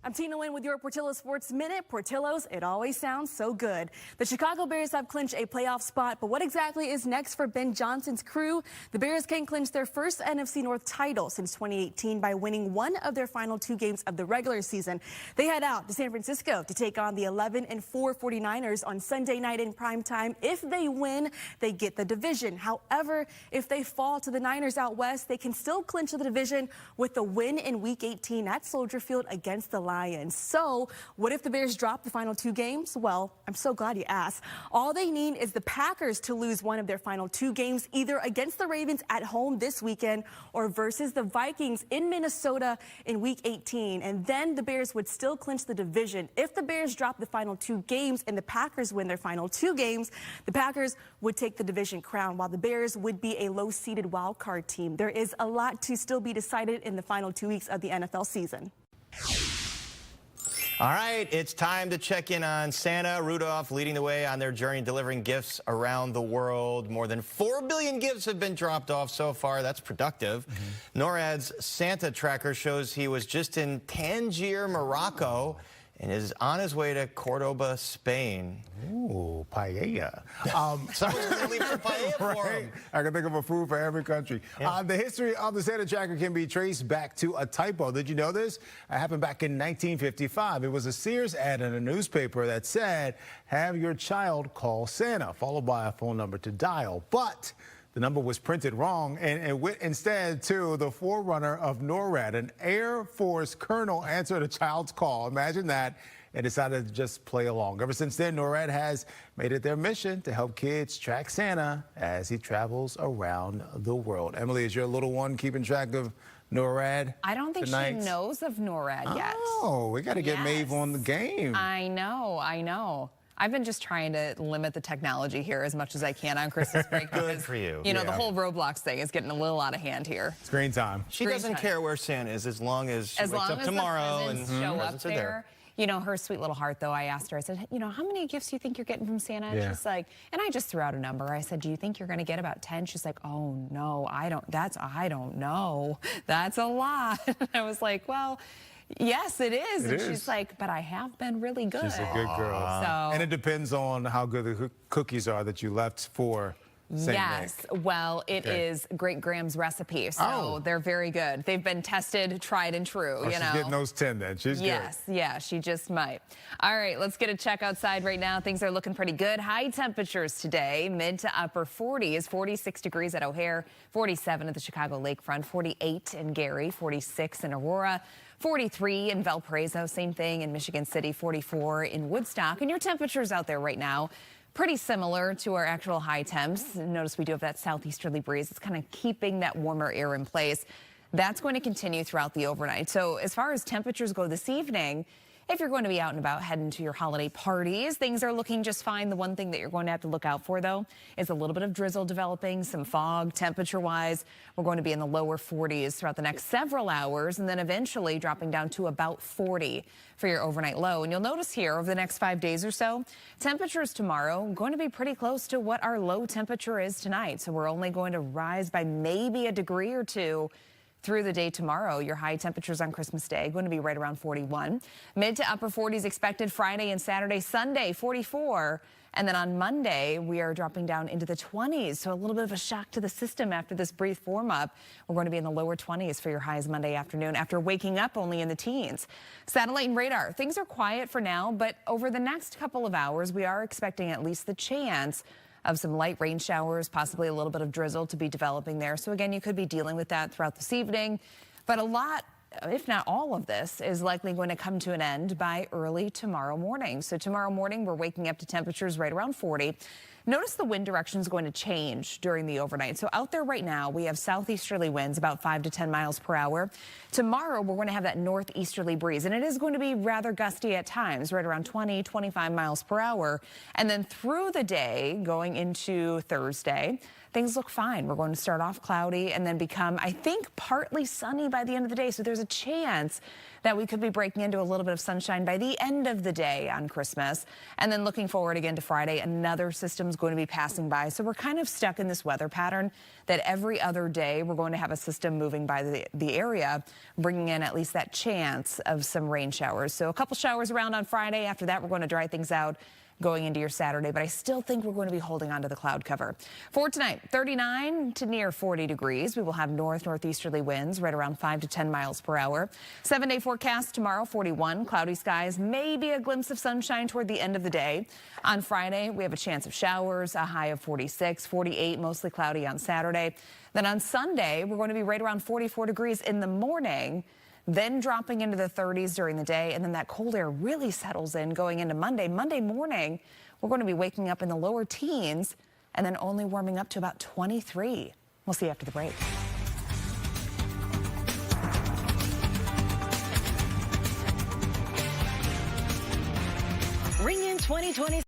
I'm Tina Lynn with your Portillo Sports Minute. Portillo's, it always sounds so good. The Chicago Bears have clinched a playoff spot, but what exactly is next for Ben Johnson's crew? The Bears can clinch their first NFC North title since 2018 by winning one of their final 2 games of the regular season. They head out to San Francisco to take on the 11-4 49ers on Sunday night in prime time. If they win, they get the division. However, if they fall to the Niners out west, they can still clinch the division with the win in Week 18 at Soldier Field against the Lions. So what if the Bears drop the final 2 games? Well, I'm so glad you asked. All they need is the Packers to lose one of their final 2 games, either against the Ravens at home this weekend or versus the Vikings in Minnesota in Week 18. And then the Bears would still clinch the division. If the Bears drop the final 2 games and the Packers win their final 2 games, the Packers would take the division crown, while the Bears would be a low-seeded wild card team. There is a lot to still be decided in the final 2 weeks of the NFL season. All right, it's time to check in on Santa. Rudolph leading the way on their journey delivering gifts around the world. More than 4 billion gifts have been dropped off so far. That's productive. NORAD's Santa tracker shows he was just in Tangier, Morocco, and is on his way to Cordoba, Spain. Ooh, paella. Someone's going to leave some paella for him. I can think of a food for every country. Yeah. The history of the Santa tracker can be traced back to a typo. Did you know this? It happened back in 1955. It was a Sears ad in a newspaper that said, "Have your child call Santa," followed by a phone number to dial. But the number was printed wrong, and it went instead to the forerunner of NORAD. An Air Force colonel answered a child's call. Imagine that. And decided to just play along. Ever since then, NORAD has made it their mission to help kids track Santa as he travels around the world. Emily, is your little one keeping track of NORAD? I don't think tonight? she knows of NORAD yet. Oh, we got to get Maeve on the game. I know. I've been just trying to limit the technology here as much as I can on Christmas break. Good because, for you. You know, the whole Roblox thing is getting a little out of hand here. Screen time. She doesn't care where Santa is as long as she wakes up tomorrow and show up presents are there. You know, her sweet little heart, though, I asked her, I said, you know, how many gifts do you think you're getting from Santa? And she's like, and I just threw out a number. I said, do you think you're going to get about 10? She's like, oh, no, I don't know. That's a lot. I was like, well, yes, it is. And she's like, but I have been really good. She's a good girl. And it depends on how good the cookies are that you left for Saint Nick. Well, it is Great Graham's recipe, so they're very good. They've been tested, tried and true. Oh, she's getting those 10 then. She's good. Yeah, she just might. All right, let's get a check outside right now. Things are looking pretty good. High temperatures today, mid to upper 40s, 46 degrees at O'Hare, 47 at the Chicago Lakefront, 48 in Gary, 46 in Aurora, 43 in Valparaiso, same thing in Michigan City, 44 in Woodstock. And your temperatures out there right now, pretty similar to our actual high temps. Notice we do have that southeasterly breeze. It's kind of keeping that warmer air in place. That's going to continue throughout the overnight. So as far as temperatures go this evening, if you're going to be out and about heading to your holiday parties, things are looking just fine. The one thing that you're going to have to look out for, though, is a little bit of drizzle developing, some fog. Temperature-wise, we're going to be in the lower 40s throughout the next several hours, and then eventually dropping down to about 40 for your overnight low. And you'll notice here over the next 5 days or so, temperatures tomorrow going to be pretty close to what our low temperature is tonight. So we're only going to rise by maybe a degree or 2 through the day tomorrow. Your high temperatures on Christmas Day going to be right around 41. Mid to upper 40s expected Friday and Saturday. Sunday, 44. And then on Monday, we are dropping down into the 20s. So a little bit of a shock to the system after this brief warm-up. We're going to be in the lower 20s for your highs Monday afternoon after waking up only in the teens. Satellite and radar. Things are quiet for now, but over the next couple of hours, we are expecting at least the chance of some light rain showers, possibly a little bit of drizzle to be developing there. So again, you could be dealing with that throughout this evening. But a lot, if not all of this, is likely going to come to an end by early tomorrow morning. So tomorrow morning, we're waking up to temperatures right around 40. Notice the wind direction is going to change during the overnight. So out there right now, we have southeasterly winds about 5 to 10 miles per hour. Tomorrow, we're going to have that northeasterly breeze, and it is going to be rather gusty at times, right around 20, 25 miles per hour. And then through the day, going into Thursday, things look fine. We're going to start off cloudy and then become, I think, partly sunny by the end of the day. So there's a chance that we could be breaking into a little bit of sunshine by the end of the day on Christmas. And then looking forward again to Friday, another system's going to be passing by. So we're kind of stuck in this weather pattern that every other day we're going to have a system moving by the area, bringing in at least that chance of some rain showers. So a couple showers around on Friday. After that, we're going to dry things out going into your Saturday, but I still think we're going to be holding on to the cloud cover. For tonight, 39 to near 40 degrees. We will have northeasterly winds right around 5 to 10 miles per hour. 7-day forecast tomorrow, 41, cloudy skies, maybe a glimpse of sunshine toward the end of the day. On Friday, we have a chance of showers, a high of 46, 48, mostly cloudy on Saturday. Then on Sunday, we're going to be right around 44 degrees in the morning, then dropping into the 30s during the day, and then that cold air really settles in going into Monday. Monday morning, we're going to be waking up in the lower teens and then only warming up to about 23. We'll see you after the break. Ring in 2020.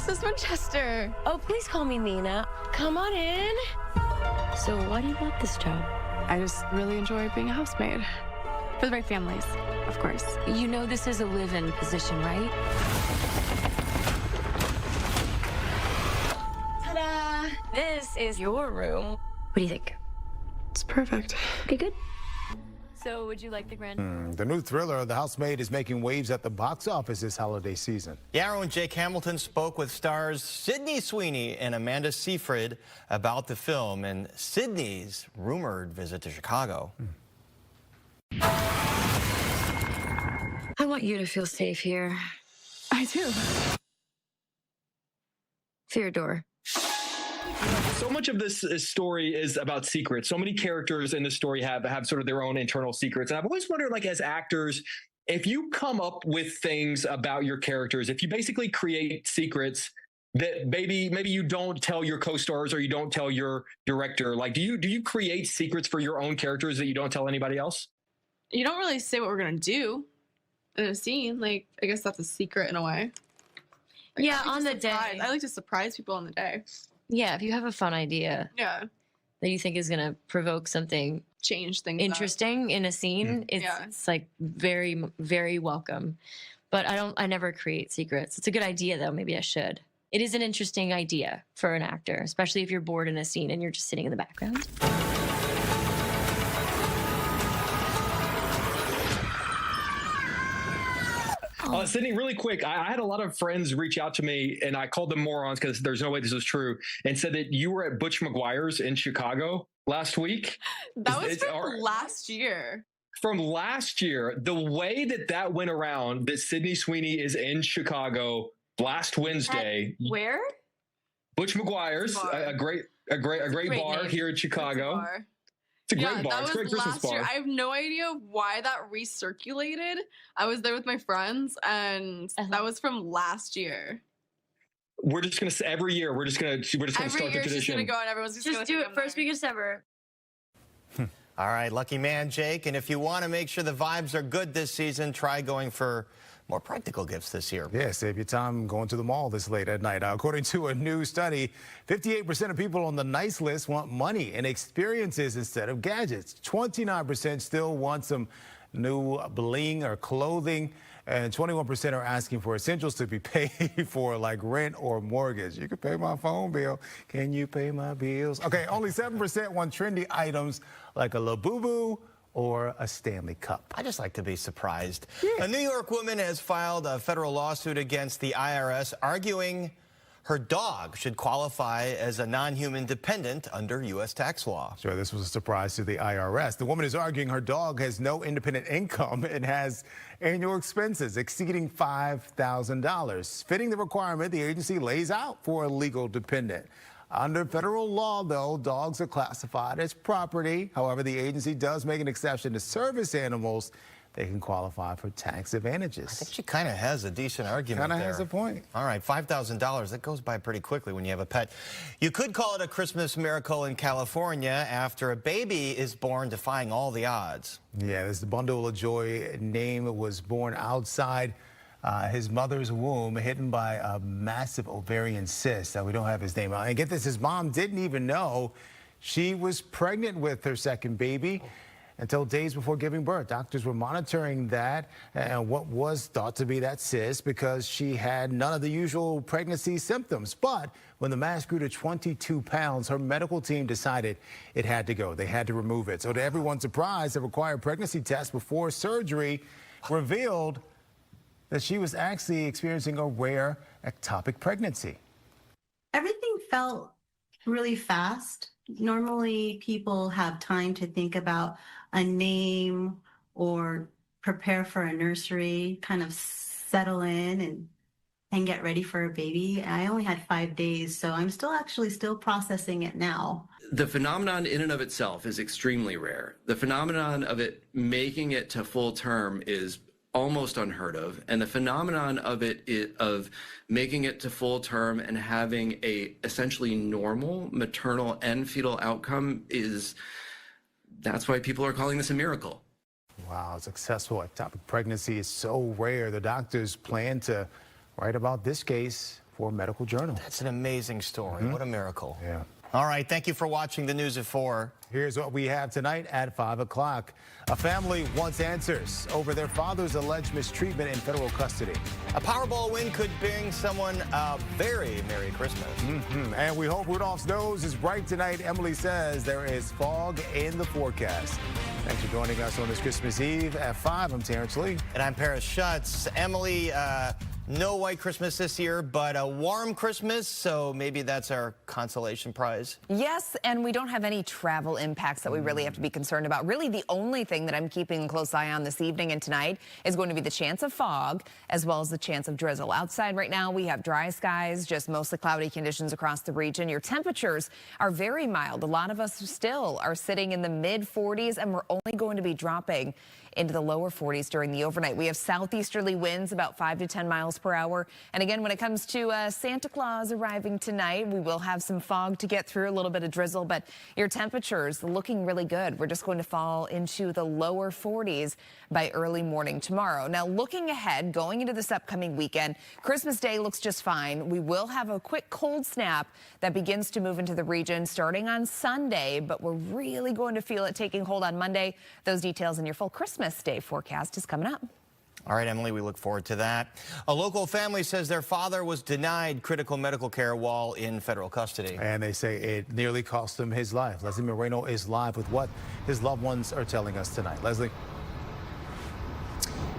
Mrs. Winchester. Oh, please call me Nina. Come on in. So why do you want this job? I just really enjoy being a housemaid. For the right families, of course. You know this is a live-in position, right? Ta-da! This is your room. What do you think? It's perfect. Okay, good. So would you like the grand... The new thriller, The Housemaid, is making waves at the box office this holiday season. Yarrow and Jake Hamilton spoke with stars Sydney Sweeney and Amanda Seyfried about the film and Sydney's rumored visit to Chicago. I want you to feel safe here. I do. Theodore. So much of this story is about secrets. So many characters in the story have sort of their own internal secrets. And I've always wondered, like, as actors, if you come up with things about your characters, if you basically create secrets that maybe you don't tell your co-stars or you don't tell your director, like, do you create secrets for your own characters that you don't tell anybody else? You don't really say what we're going to do in a scene. Like, I guess that's a secret in a way. Like, Yeah, on the day. I like to surprise people on the day. Yeah, if you have a fun idea. Yeah. that you think is going to provoke something change things interesting in a scene, it's like very, very welcome. But I never create secrets. It's a good idea, though. Maybe I should. It is an interesting idea for an actor, especially if you're bored in a scene and you're just sitting in the background. Sydney, really quick, I had a lot of friends reach out to me, and I called them morons because there's no way this was true, and said that you were at Butch McGuire's in Chicago last week. That was from last year. From last year, the way that went around, that Sydney Sweeney is in Chicago last Wednesday. Where? Butch McGuire's, a great bar name. here in Chicago. It's a great bar. It's a great Christmas bar. I have no idea why that recirculated. I was there with my friends, and that was from last year. We're just gonna every year. We're just gonna start the tradition. Every year, she's gonna go, and everyone's just gonna do it first week of December. All right, lucky man, Jake. And if you want to make sure the vibes are good this season, try going for more practical gifts this year. Yeah, save your time going to the mall this late at night. According to a new study, 58% of people on the nice list want money and experiences instead of gadgets. 29% still want some new bling or clothing, and 21% are asking for essentials to be paid for, like rent or mortgage. You can pay my phone bill. Can you pay my bills? Okay, only 7% want trendy items like a Labubu or a Stanley Cup. I just like to be surprised. Yeah. A New York woman has filed a federal lawsuit against the IRS, arguing her dog should qualify as a non-human dependent under U.S. tax law. Sure, this was a surprise to the IRS. The woman is arguing her dog has no independent income and has annual expenses exceeding $5,000. Fitting the requirement the agency lays out for a legal dependent. Under federal law, though, dogs are classified as property. However, the agency does make an exception to service animals. They can qualify for tax advantages. I think she kind of has a decent argument there. Kind of has a point. All right, $5,000, that goes by pretty quickly when you have a pet. You could call it a Christmas miracle in California after a baby is born defying all the odds. Yeah, this bundle of joy name was born outside his mother's womb, hidden by a massive ovarian cyst. We don't have his name. And get this, his mom didn't even know she was pregnant with her second baby until days before giving birth. Doctors were monitoring that and what was thought to be that cyst because she had none of the usual pregnancy symptoms. But when the mass grew to 22 pounds, her medical team decided it had to go. They had to remove it. So to everyone's surprise, a required pregnancy test before surgery revealed that she was actually experiencing a rare ectopic pregnancy. Everything felt really fast. Normally, people have time to think about a name or prepare for a nursery, kind of settle in and get ready for a baby. I only had 5 days, so I'm still processing it now. The phenomenon in and of itself is extremely rare. The phenomenon of it making it to full term is almost unheard of, and the phenomenon of of making it to full term and having a essentially normal maternal and fetal outcome that's why people are calling this a miracle. Wow, successful ectopic pregnancy is so rare. The doctors plan to write about this case for a medical journal. That's an amazing story. What a miracle. Yeah. All right, thank you for watching the news at 4. Here's what we have tonight at 5 o'clock. A family wants answers over their father's alleged mistreatment in federal custody. A Powerball win could bring someone a very Merry Christmas. And we hope Rudolph's nose is right tonight. Emily says there is fog in the forecast. Thanks for joining us on this Christmas Eve at 5. I'm Terrence Lee. And I'm Paris Schutz. Emily, no white Christmas this year, but a warm Christmas, so maybe that's our consolation prize. Yes, and we don't have any travel impacts that we really have to be concerned about. Really, the only thing that I'm keeping a close eye on this evening and tonight is going to be the chance of fog, as well as the chance of drizzle. Outside right now, we have dry skies, just mostly cloudy conditions across the region. Your temperatures are very mild. A lot of us still are sitting in the mid-40s, and we're only going to be dropping into the lower 40s during the overnight. We have southeasterly winds about 5 to 10 miles per hour. And again, when it comes to Santa Claus arriving tonight, we will have some fog to get through, a little bit of drizzle, but your temperatures looking really good. We're just going to fall into the lower 40s by early morning tomorrow. Now, looking ahead, going into this upcoming weekend, Christmas Day looks just fine. We will have a quick cold snap that begins to move into the region starting on Sunday, but we're really going to feel it taking hold on Monday. Those details in your full Christmas Day forecast is coming up. All right, Emily, we look forward to that. A local family says their father was denied critical medical care while in federal custody. And they say it nearly cost him his life. Leslie Moreno is live with what his loved ones are telling us tonight. Leslie.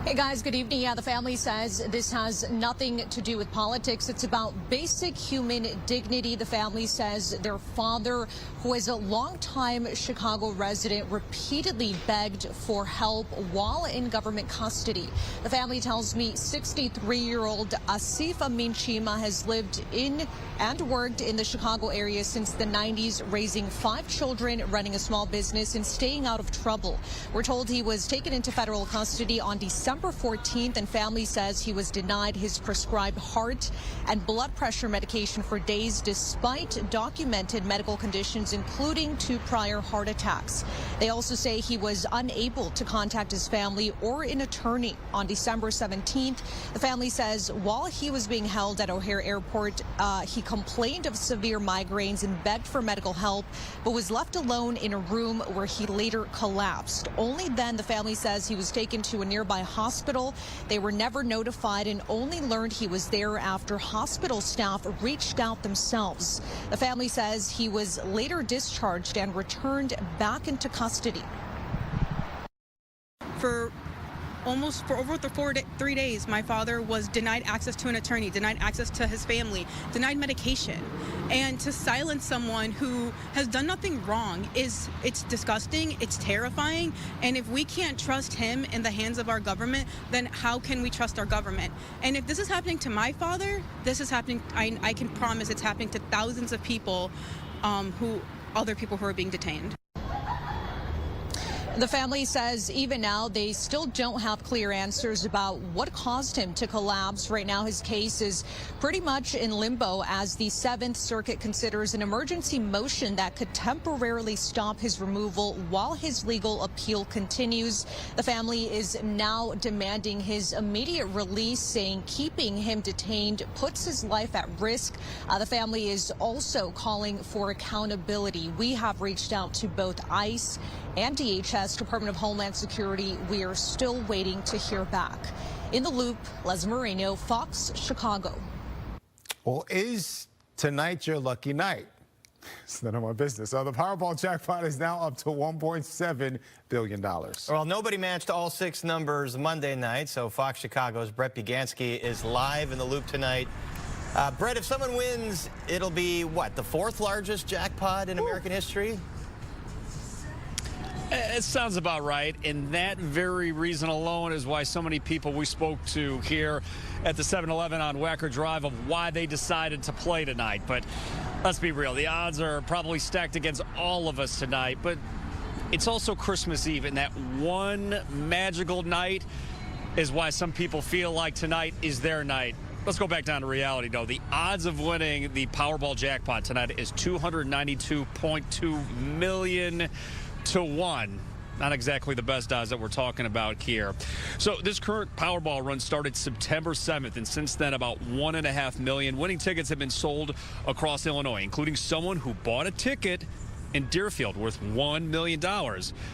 Hey guys, good evening. Yeah, the family says this has nothing to do with politics. It's about basic human dignity. The family says their father, who is a longtime Chicago resident, repeatedly begged for help while in government custody. The family tells me 63-year-old Asif Amin Chima has lived in and worked in the Chicago area since the 90s, raising 5 children, running a small business, and staying out of trouble. We're told he was taken into federal custody on December 14th, and family says he was denied his prescribed heart and blood pressure medication for days despite documented medical conditions, including 2 prior heart attacks. They also say he was unable to contact his family or an attorney. On December 17th, the family says while he was being held at O'Hare Airport, he complained of severe migraines and begged for medical help, but was left alone in a room where he later collapsed. Only then, the family says, he was taken to a nearby hospital. They were never notified and only learned he was there after hospital staff reached out themselves. The family says he was later discharged and returned back into custody. For over 3 days, my father was denied access to an attorney, denied access to his family, denied medication. And to silence someone who has done nothing wrong it's disgusting, it's terrifying. And if we can't trust him in the hands of our government, then how can we trust our government? And if this is happening to my father, this is happening, I can promise it's happening to thousands of people, other people who are being detained. The family says even now they still don't have clear answers about what caused him to collapse. Right now his case is pretty much in limbo as the 7th Circuit considers an emergency motion that could temporarily stop his removal while his legal appeal continues. The family is now demanding his immediate release, saying keeping him detained puts his life at risk. The family is also calling for accountability. We have reached out to both ICE and DHS, Department of Homeland Security. We are still waiting to hear back. In the Loop, Leslie Moreno, Fox, Chicago. Well, is tonight your lucky night? It's none of my business. So the Powerball jackpot is now up to $1.7 billion. Well, nobody matched all 6 numbers Monday night, so Fox Chicago's Brett Bugansky is live in the Loop tonight. Brett, if someone wins, it'll be, what, the 4th largest jackpot in American history? It sounds about right, and that very reason alone is why so many people we spoke to here at the 7-Eleven on Wacker Drive of why they decided to play tonight. But let's be real, the odds are probably stacked against all of us tonight, but it's also Christmas Eve, and that one magical night is why some people feel like tonight is their night. Let's go back down to reality, though. The odds of winning the Powerball jackpot tonight is 292.2 million to 1. Not exactly the best odds that we're talking about here. So this current Powerball run started September 7th, and since then about 1.5 million winning tickets have been sold across Illinois, including someone who bought a ticket in Deerfield worth $1 million.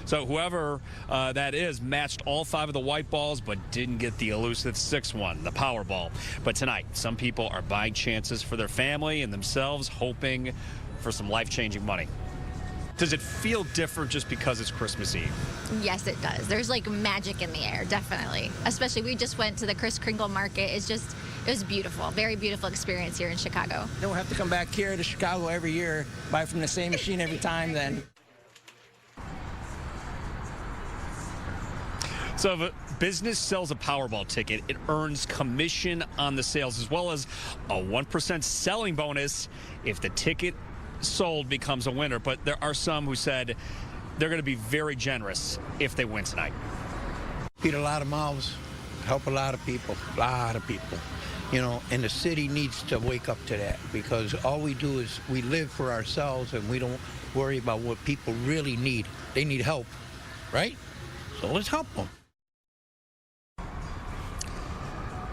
So whoever that is matched all 5 of the white balls but didn't get the elusive 6th one, the Powerball. But tonight, some people are buying chances for their family and themselves, hoping for some life-changing money. Does it feel different just because it's Christmas Eve? Yes, it does. There's like magic in the air, definitely. Especially we just went to the Kris Kringle Market. It was beautiful. Very beautiful experience here in Chicago. Don't have to come back here to Chicago every year, buy from the same machine every time then. So if a business sells a Powerball ticket, it earns commission on the sales as well as a 1% selling bonus if the ticket sold becomes a winner. But there are some who said they're going to be very generous if they win tonight. Feed a lot of mouths, help a lot of people, you know, and the city needs to wake up to that, because all we do is we live for ourselves and we don't worry about what people really need. They need help, right? So let's help them.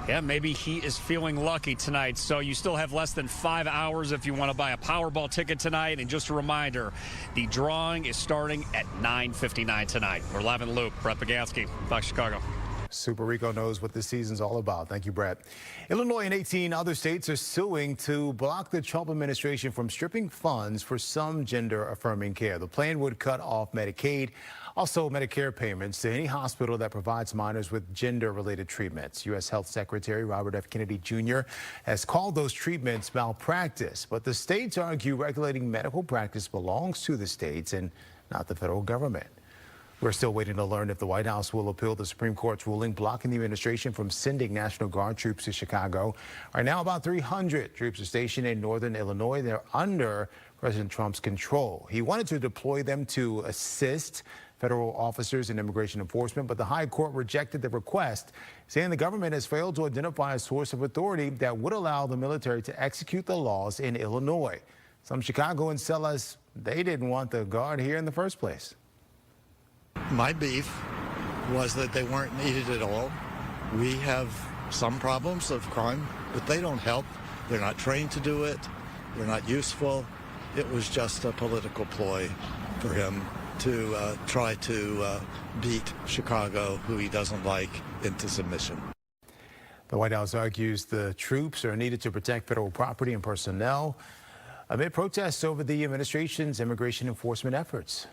Yeah, maybe he is feeling lucky tonight. So you still have less than 5 hours if you want to buy a Powerball ticket tonight. And just a reminder, the drawing is starting at 9:59 tonight. We're live in Loop. Brett Bagansky, Fox Chicago. Super Rico knows what this season's all about. Thank you, Brett. Illinois and 18 other states are suing to block the Trump administration from stripping funds for some gender-affirming care. The plan would cut off Medicaid, also Medicare payments to any hospital that provides minors with gender-related treatments. U.S. Health Secretary Robert F. Kennedy Jr. has called those treatments malpractice, but the states argue regulating medical practice belongs to the states and not the federal government. We're still waiting to learn if the White House will appeal the Supreme Court's ruling blocking the administration from sending National Guard troops to Chicago. Right now, about 300 troops are stationed in northern Illinois. They're under President Trump's control. He wanted to deploy them to assist federal officers in immigration enforcement, but the High Court rejected the request, saying the government has failed to identify a source of authority that would allow the military to execute the laws in Illinois. Some Chicagoans tell us they didn't want the Guard here in the first place. My beef was that they weren't needed at all. We have some problems of crime, but they don't help. They're not trained to do it. They're not useful. It was just a political ploy for him to try to beat Chicago, who he doesn't like, into submission. The White House argues the troops are needed to protect federal property and personnel amid protests over the administration's immigration enforcement efforts.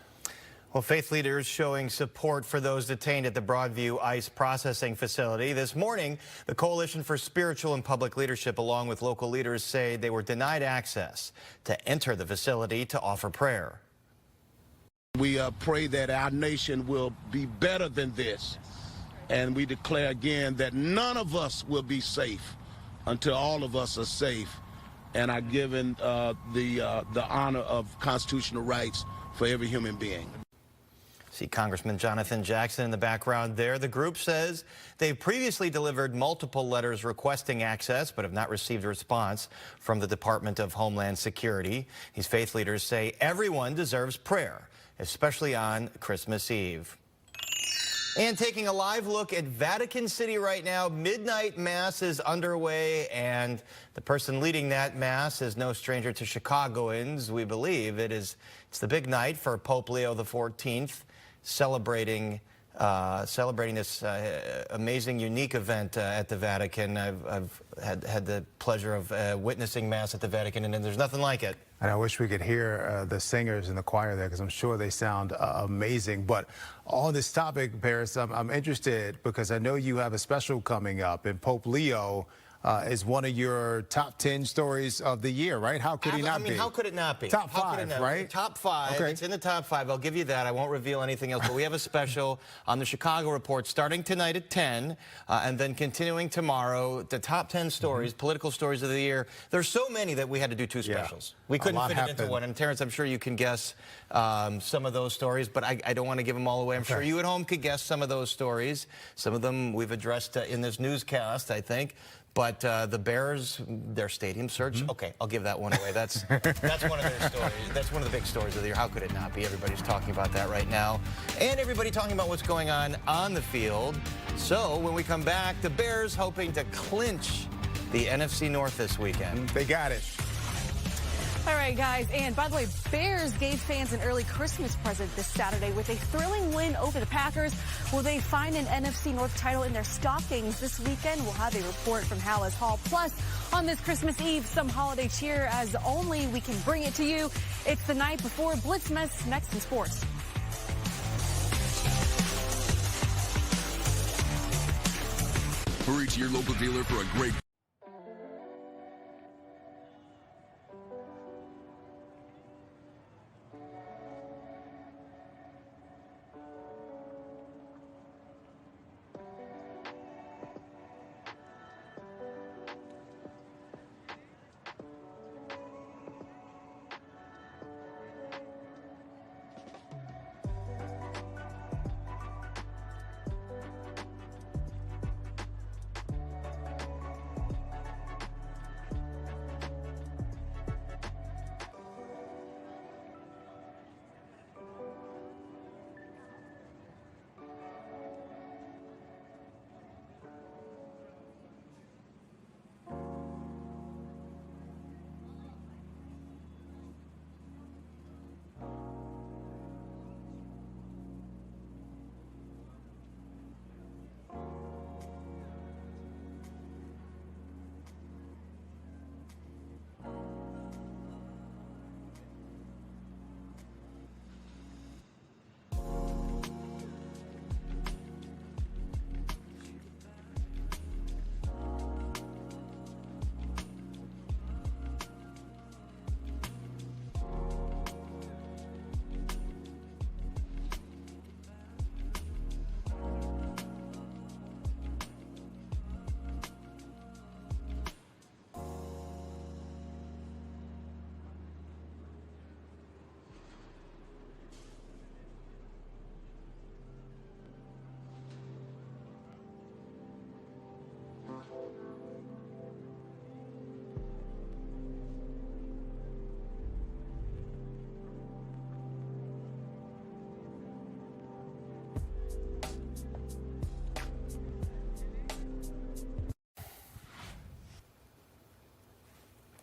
Well, faith leaders showing support for those detained at the Broadview ICE processing facility. This morning, the Coalition for Spiritual and Public Leadership, along with local leaders, say they were denied access to enter the facility to offer prayer. We pray that our nation will be better than this. And we declare again that none of us will be safe until all of us are safe and are given the honor of constitutional rights for every human being. See Congressman Jonathan Jackson in the background there. The group says they've previously delivered multiple letters requesting access, but have not received a response from the Department of Homeland Security. These faith leaders say everyone deserves prayer, especially on Christmas Eve. And taking a live look at Vatican City right now, midnight mass is underway, and the person leading that mass is no stranger to Chicagoans. We believe it's the big night for Pope Leo XIV, celebrating this amazing, unique event at the Vatican. I've had the pleasure of witnessing mass at the Vatican, and there's nothing like it. And I wish we could hear the singers in the choir there, because I'm sure they sound amazing. But on this topic, Paris, I'm interested because I know you have a special coming up, and Pope Leo is one of your top 10 stories of the year, right? How could he not be? How could it not be? Top 5, right? Top 5. Okay. It's in the top 5. I'll give you that. I won't reveal anything else. But we have a special on the Chicago Report starting tonight at 10 and then continuing tomorrow. The top 10 stories, political stories of the year. There's so many that we had to do 2 specials. Yeah. We couldn't fit it into one. And Terrence, I'm sure you can guess some of those stories, but I don't want to give them all away. I'm sure you at home could guess some of those stories. Some of them we've addressed in this newscast, I think. But the Bears, their stadium search, okay, I'll give that one away. That's one of their stories. That's one of the big stories of the year. How could it not be? Everybody's talking about that right now. And everybody talking about what's going on the field. So when we come back, the Bears hoping to clinch the NFC North this weekend. They got it. All right, guys. And by the way, Bears gave fans an early Christmas present this Saturday with a thrilling win over the Packers. Will they find an NFC North title in their stockings this weekend? We'll have a report from Hallis Hall. Plus, on this Christmas Eve, some holiday cheer as only we can bring it to you. It's the night before Blitz Mess next in sports. Hurry to your local dealer for a great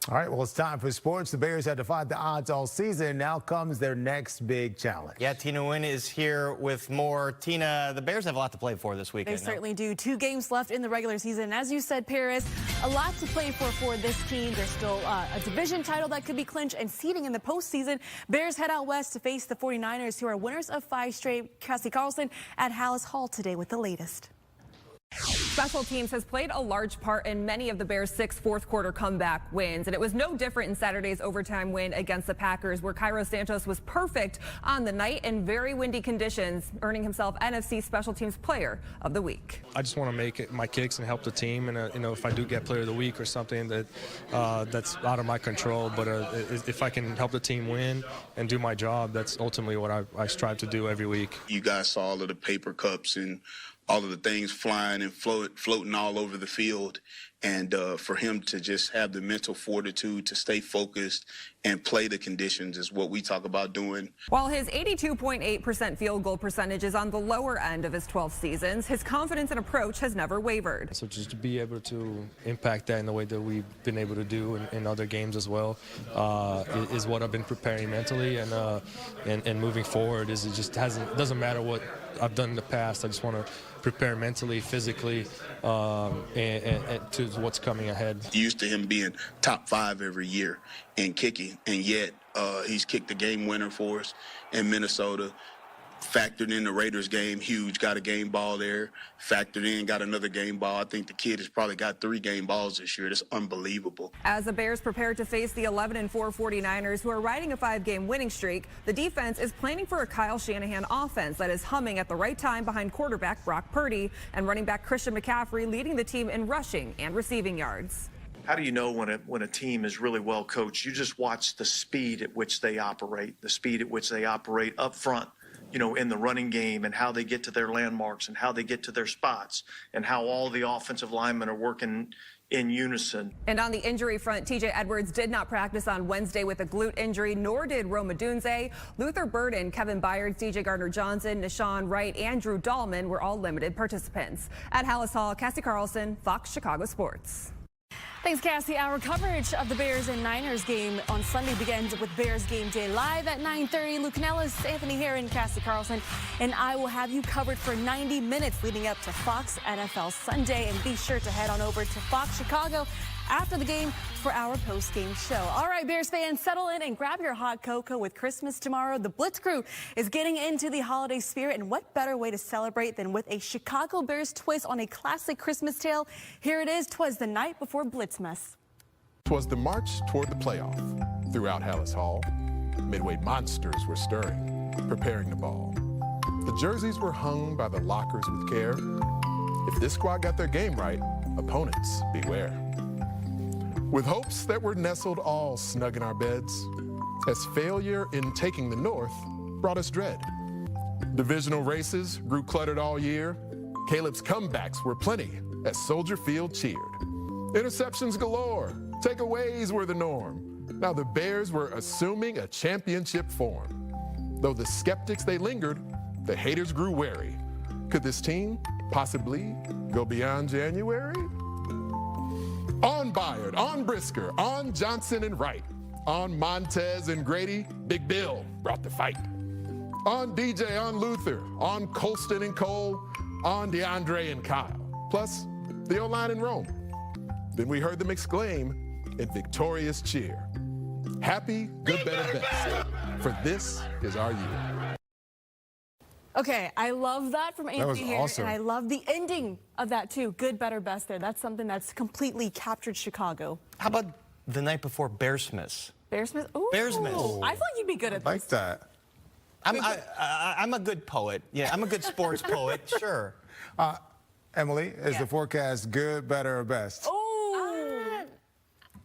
All right, well, it's time for sports. The Bears have defied the odds all season. Now comes their next big challenge. Yeah, Tina Nguyen is here with more. Tina, the Bears have a lot to play for this weekend. They certainly do. 2 games left in the regular season. As you said, Paris, a lot to play for this team. There's still a division title that could be clinched and seeding in the postseason. Bears head out west to face the 49ers, who are winners of 5 straight. Cassie Carlson at Hallis Hall today with the latest. Special teams has played a large part in many of the Bears' 6 fourth-quarter comeback wins, and it was no different in Saturday's overtime win against the Packers, where Cairo Santos was perfect on the night in very windy conditions, earning himself NFC Special Teams Player of the Week. I just want to make it my kicks and help the team, and you know, if I do get Player of the Week or something that's out of my control, but if I can help the team win and do my job, that's ultimately what I strive to do every week. You guys saw all of the paper cups and all of the things flying and floating all over the field. And for him to just have the mental fortitude to stay focused and play the conditions is what we talk about doing. While his 82.8% field goal percentage is on the lower end of his 12 seasons, his confidence and approach has never wavered. So just to be able to impact that in the way that we've been able to do in other games as well is what I've been preparing mentally, and moving forward is it doesn't matter what I've done in the past. I just want to prepare mentally, physically, and to what's coming ahead. Used to him being top 5 every year in kicking, and yet he's kicked the game winner for us in Minnesota. Factored in the Raiders game, huge, got a game ball there. Factored in, got another game ball. I think the kid has probably got 3 game balls this year. That's unbelievable. As the Bears prepare to face the 11-4 49ers, who are riding a 5-game winning streak, the defense is planning for a Kyle Shanahan offense that is humming at the right time behind quarterback Brock Purdy and running back Christian McCaffrey, leading the team in rushing and receiving yards. How do you know when a team is really well coached? You just watch the speed at which they operate, up front, you know, in the running game, and how they get to their landmarks and how they get to their spots and how all the offensive linemen are working in unison. And on the injury front, TJ Edwards did not practice on Wednesday with a glute injury, nor did Rome Odunze. Luther Burden, Kevin Byard, DJ Gardner-Johnson, Nashawn Wright, and Drew Dahlman were all limited participants. At Hallis Hall, Cassie Carlson, Fox Chicago Sports. Thanks, Cassie. Our coverage of the Bears and Niners game on Sunday begins with Bears Game Day live at 9:30. Luke Nellis, Anthony Herron, Cassie Carlson, and I will have you covered for 90 minutes leading up to Fox NFL Sunday. And be sure to head on over to Fox Chicago after the game for our post-game show. All right, Bears fans, settle in and grab your hot cocoa. With Christmas tomorrow, the Blitz crew is getting into the holiday spirit, and what better way to celebrate than with a Chicago Bears twist on a classic Christmas tale? Here it is. 'Twas the night before Blitzmas. 'Twas the march toward the playoff. Throughout Hallis Hall, Midway monsters were stirring, preparing the ball. The jerseys were hung by the lockers with care. If this squad got their game right, opponents beware. With hopes that were nestled all snug in our beds, as failure in taking the North brought us dread. Divisional races grew cluttered all year. Caleb's comebacks were plenty as Soldier Field cheered. Interceptions galore, takeaways were the norm. Now the Bears were assuming a championship form. Though the skeptics, they lingered, the haters grew wary. Could this team possibly go beyond January? On Byard, on Brisker, on Johnson and Wright, on Montez and Grady, Big Bill brought the fight. On DJ, on Luther, on Colston and Cole, on DeAndre and Kyle, plus the O-line in Rome. Then we heard them exclaim in victorious cheer, happy, good, better, best, for this is our year. Okay, I love that from Anthony here, awesome. and I love the ending of that too. Good, better, best there. That's something that's completely captured Chicago. How about the night before Bearsmas? Bearsmas? Ooh. Bearsmas. I feel like you'd be good at this. Like that. I'm a good poet. Yeah, I'm a good sports poet, sure. Emily, is the forecast good, better, or best?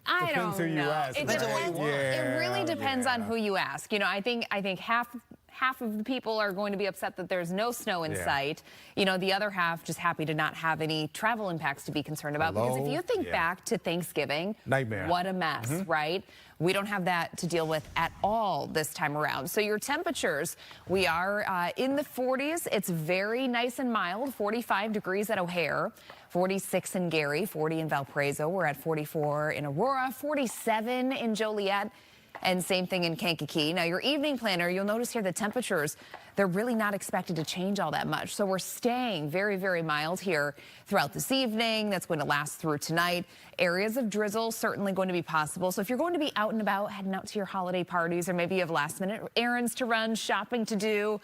I Depends don't who you know. ask, It right? depends. It really depends on who you ask. You know, I think half half of the people are going to be upset that there's no snow in sight. You know, the other half just happy to not have any travel impacts to be concerned about. Because if you think back to Thanksgiving, nightmare. What a mess, right? We don't have that to deal with at all this time around. So your temperatures, we are in the 40s. It's very nice and mild, 45 degrees at O'Hare, 46 in Gary, 40 in Valparaiso. We're at 44 in Aurora, 47 in Joliet, and same thing in Kankakee. Now, your evening planner, you'll notice here the temperatures, they're really not expected to change all that much. So we're staying very, very mild here throughout this evening. That's going to last through tonight. Areas of drizzle certainly going to be possible. So if you're going to be out and about, heading out to your holiday parties, or maybe you have last-minute errands to run, shopping to do,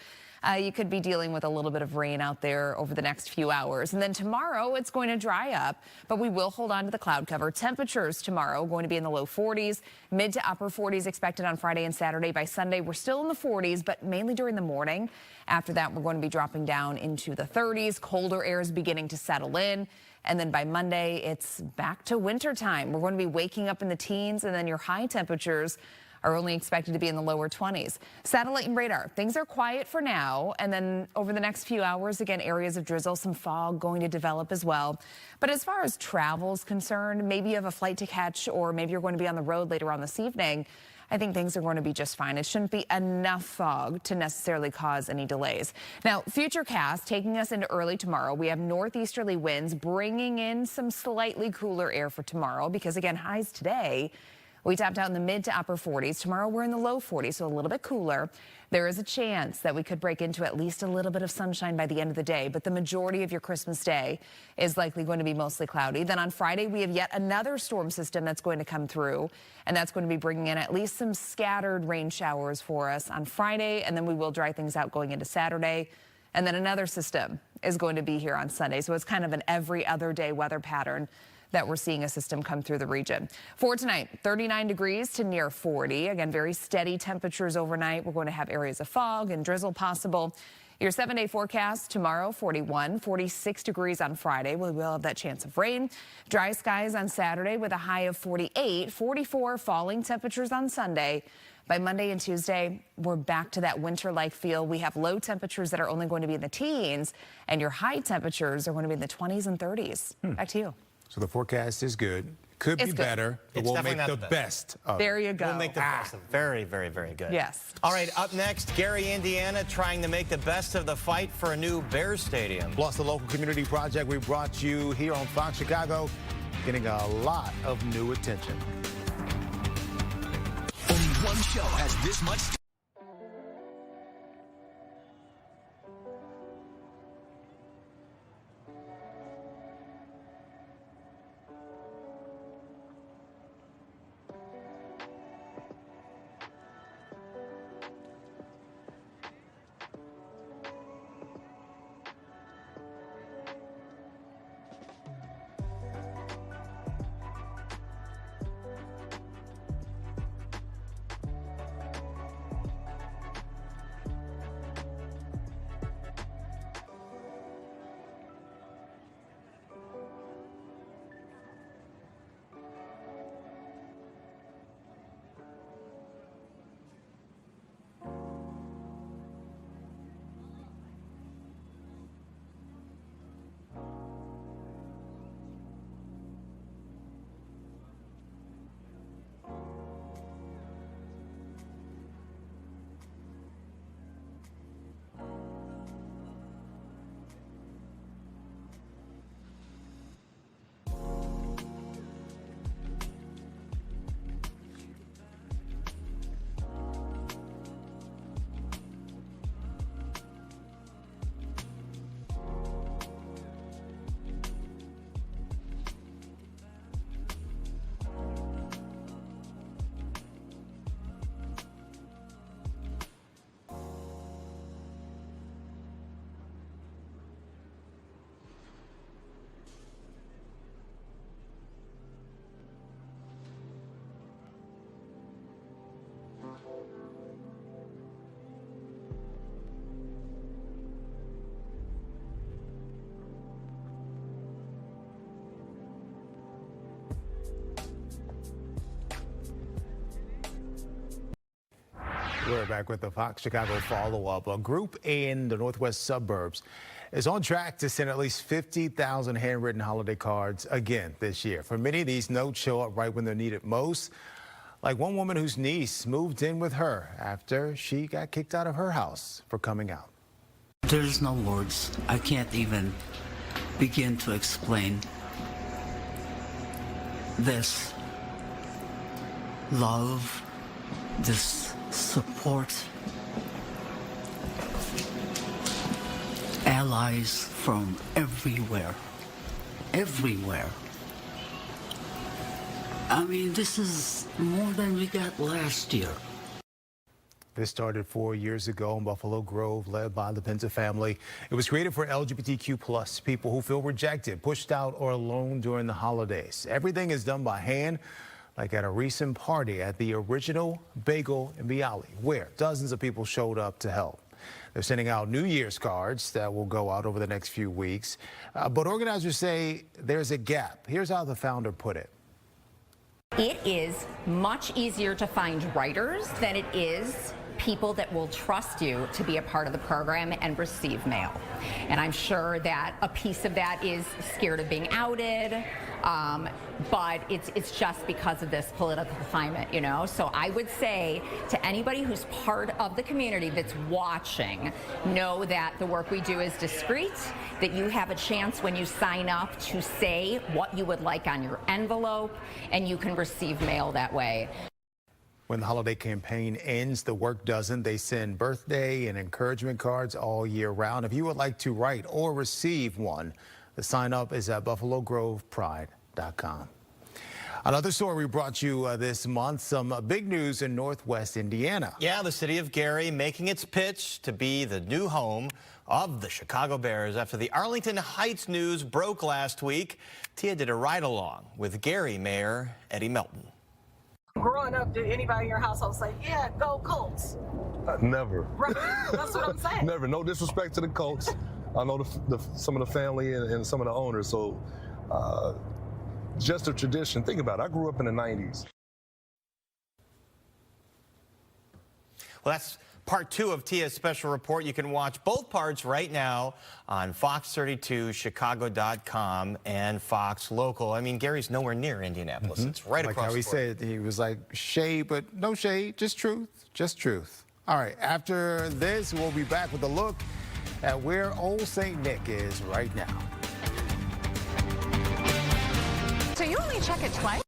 you could be dealing with a little bit of rain out there over the next few hours. And then tomorrow, it's going to dry up, but we will hold on to the cloud cover. Temperatures tomorrow going to be in the low 40s, mid to upper 40s expected on Friday and Saturday. By Sunday, we're still in the 40s, but mainly during the morning. After that, we're going to be dropping down into the 30s. Colder air is beginning to settle in. And then by Monday, it's back to winter time. We're going to be waking up in the teens, and then your high temperatures are only expected to be in the lower 20s. Satellite and radar, things are quiet for now. And then over the next few hours, again, areas of drizzle, some fog going to develop as well. But as far as travel is concerned, maybe you have a flight to catch, or maybe you're going to be on the road later on this evening. I think things are going to be just fine. It shouldn't be enough fog to necessarily cause any delays. Now, Futurecast taking us into early tomorrow. We have northeasterly winds bringing in some slightly cooler air for tomorrow because, again, highs today, we topped out in the mid to upper 40s. Tomorrow we're in the low 40s, so a little bit cooler. There is a chance that we could break into at least a little bit of sunshine by the end of the day, but the majority of your Christmas day is likely going to be mostly cloudy. Then on Friday, we have yet another storm system that's going to come through, and that's going to be bringing in at least some scattered rain showers for us on Friday, and then we will dry things out going into Saturday. And then another system is going to be here on Sunday, so it's kind of an every other day weather pattern that we're seeing a system come through the region. For tonight, 39 degrees to near 40. Again, very steady temperatures overnight. We're going to have areas of fog and drizzle possible. Your 7-day forecast tomorrow, 41, 46 degrees on Friday. We will have that chance of rain. Dry skies on Saturday with a high of 48, 44 falling temperatures on Sunday. By Monday and Tuesday, we're back to that winter-like feel. We have low temperatures that are only going to be in the teens, and your high temperatures are going to be in the 20s and 30s. Back to you. So the forecast is good. Could be better, but we'll make the best of it. There you go. We'll make the best of it. Very, very, very good. Yes. All right, up next, Gary, Indiana, trying to make the best of the fight for a new Bears stadium. Plus, the local community project we brought you here on Fox Chicago, getting a lot of new attention. Only one show has this much. We're back with the Fox Chicago follow-up. A group in the northwest suburbs is on track to send at least 50,000 handwritten holiday cards again this year. For many, these notes show up right when they're needed most, like one woman whose niece moved in with her after she got kicked out of her house for coming out. There's no words. I can't even begin to explain this love, this support, allies from everywhere. I mean, this is more than we got last year. This started 4 years ago in Buffalo Grove, led by the Penza family. It was created for LGBTQ+ people who feel rejected, pushed out, or alone during the holidays. Everything is done by hand, like at a recent party at the Original Bagel in Bialy, where dozens of people showed up to help. They're sending out New Year's cards that will go out over the next few weeks. But organizers say there's a gap. Here's how the founder put it. It is much easier to find writers than it is people that will trust you to be a part of the program and receive mail. And I'm sure that a piece of that is scared of being outed, but it's just because of this political climate, you know? So I would say to anybody who's part of the community that's watching, know that the work we do is discreet, that you have a chance when you sign up to say what you would like on your envelope, and you can receive mail that way. When the holiday campaign ends, the work doesn't. They send birthday and encouragement cards all year round. If you would like to write or receive one, the sign up is at buffalogrovepride.com. Another story we brought you this month, some big news in Northwest Indiana. Yeah, the city of Gary making its pitch to be the new home of the Chicago Bears after the Arlington Heights news broke last week. Tia did a ride-along with Gary Mayor Eddie Melton. Growing up, did anybody in your household say, yeah, go Colts? Never. Right. That's what I'm saying. Never. No disrespect to the Colts. I know some of the family and some of the owners, so just a tradition. Think about it. I grew up in the 90s. Well, that's part 2 of Tia's special report. You can watch both parts right now on Fox 32, Chicago.com, and Fox Local. I mean, Gary's nowhere near Indianapolis. It's right like across how he the border. said, he was like, shade, but no shade, just truth, just truth. All right, after this, we'll be back with a look at where Old St. Nick is right now. So you only check it twice?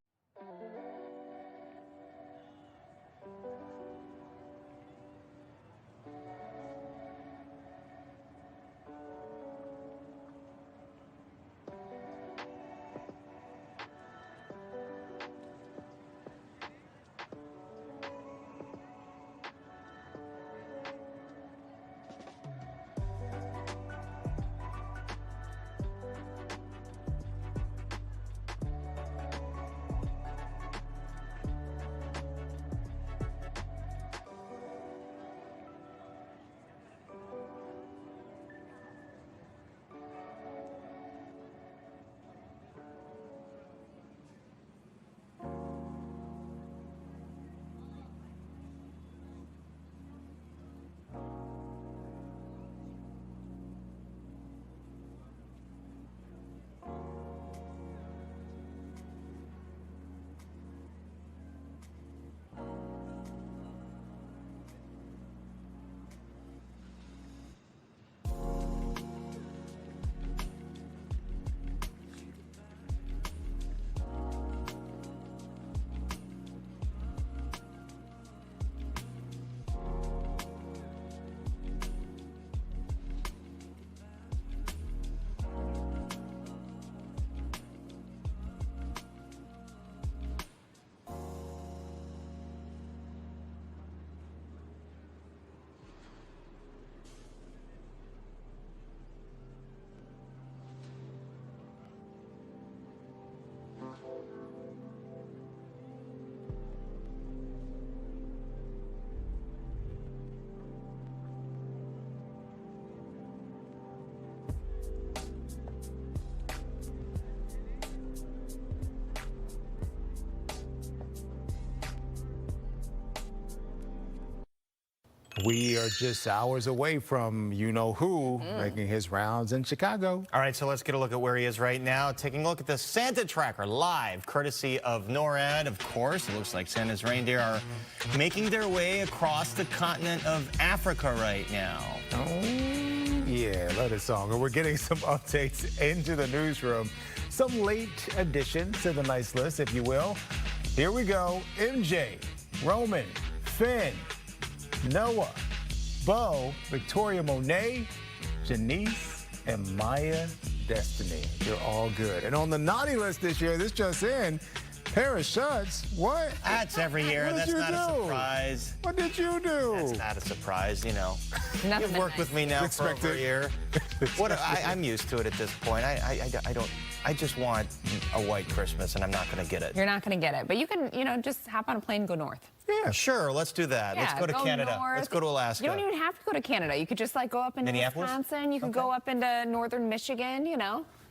We are just hours away from you-know-who making his rounds in Chicago. All right, so let's get a look at where he is right now. Taking a look at the Santa Tracker live, courtesy of NORAD, of course. It looks like Santa's reindeer are making their way across the continent of Africa right now. Oh, yeah, love this song. And we're getting some updates into the newsroom. Some late additions to the nice list, if you will. Here we go. MJ, Roman, Finn, Noah, Bo, Victoria Monet, Janice, and Maya Destiny. You're all good. And on the naughty list this year, this just in, Paris Schutz. What? That's every year. What did That's you not do? a surprise. What did you do? That's not a surprise, you know. Nothing You've worked with me now for over a year. I'm used to it at this point. I just want a white Christmas, and I'm not going to get it. You're not going to get it, but you can, just hop on a plane and go north. Yeah, sure. Let's do that. Yeah, let's go to Canada. North. Let's go to Alaska. You don't even have to go to Canada. You could just go up into Wisconsin. You could go up into northern Michigan,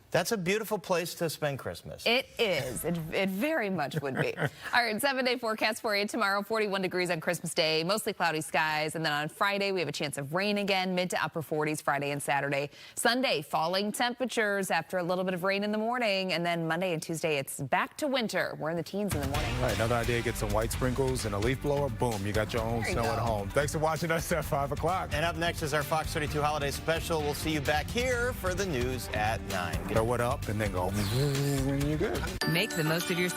That's a beautiful place to spend Christmas. It is. It very much would be. All right, 7-day forecast for you tomorrow. 41 degrees on Christmas Day, mostly cloudy skies. And then on Friday, we have a chance of rain again, mid to upper 40s Friday and Saturday. Sunday, falling temperatures after a little bit of rain in the morning. And then Monday and Tuesday, it's back to winter. We're in the teens in the morning. All right, another idea, get some white sprinkles and a leaf blower. Boom, you got your own snow at home. Thanks for watching us at 5 o'clock. And up next is our Fox 32 Holiday Special. We'll see you back here for the news at 9. Throw it up and then go, you're good. Make the most of your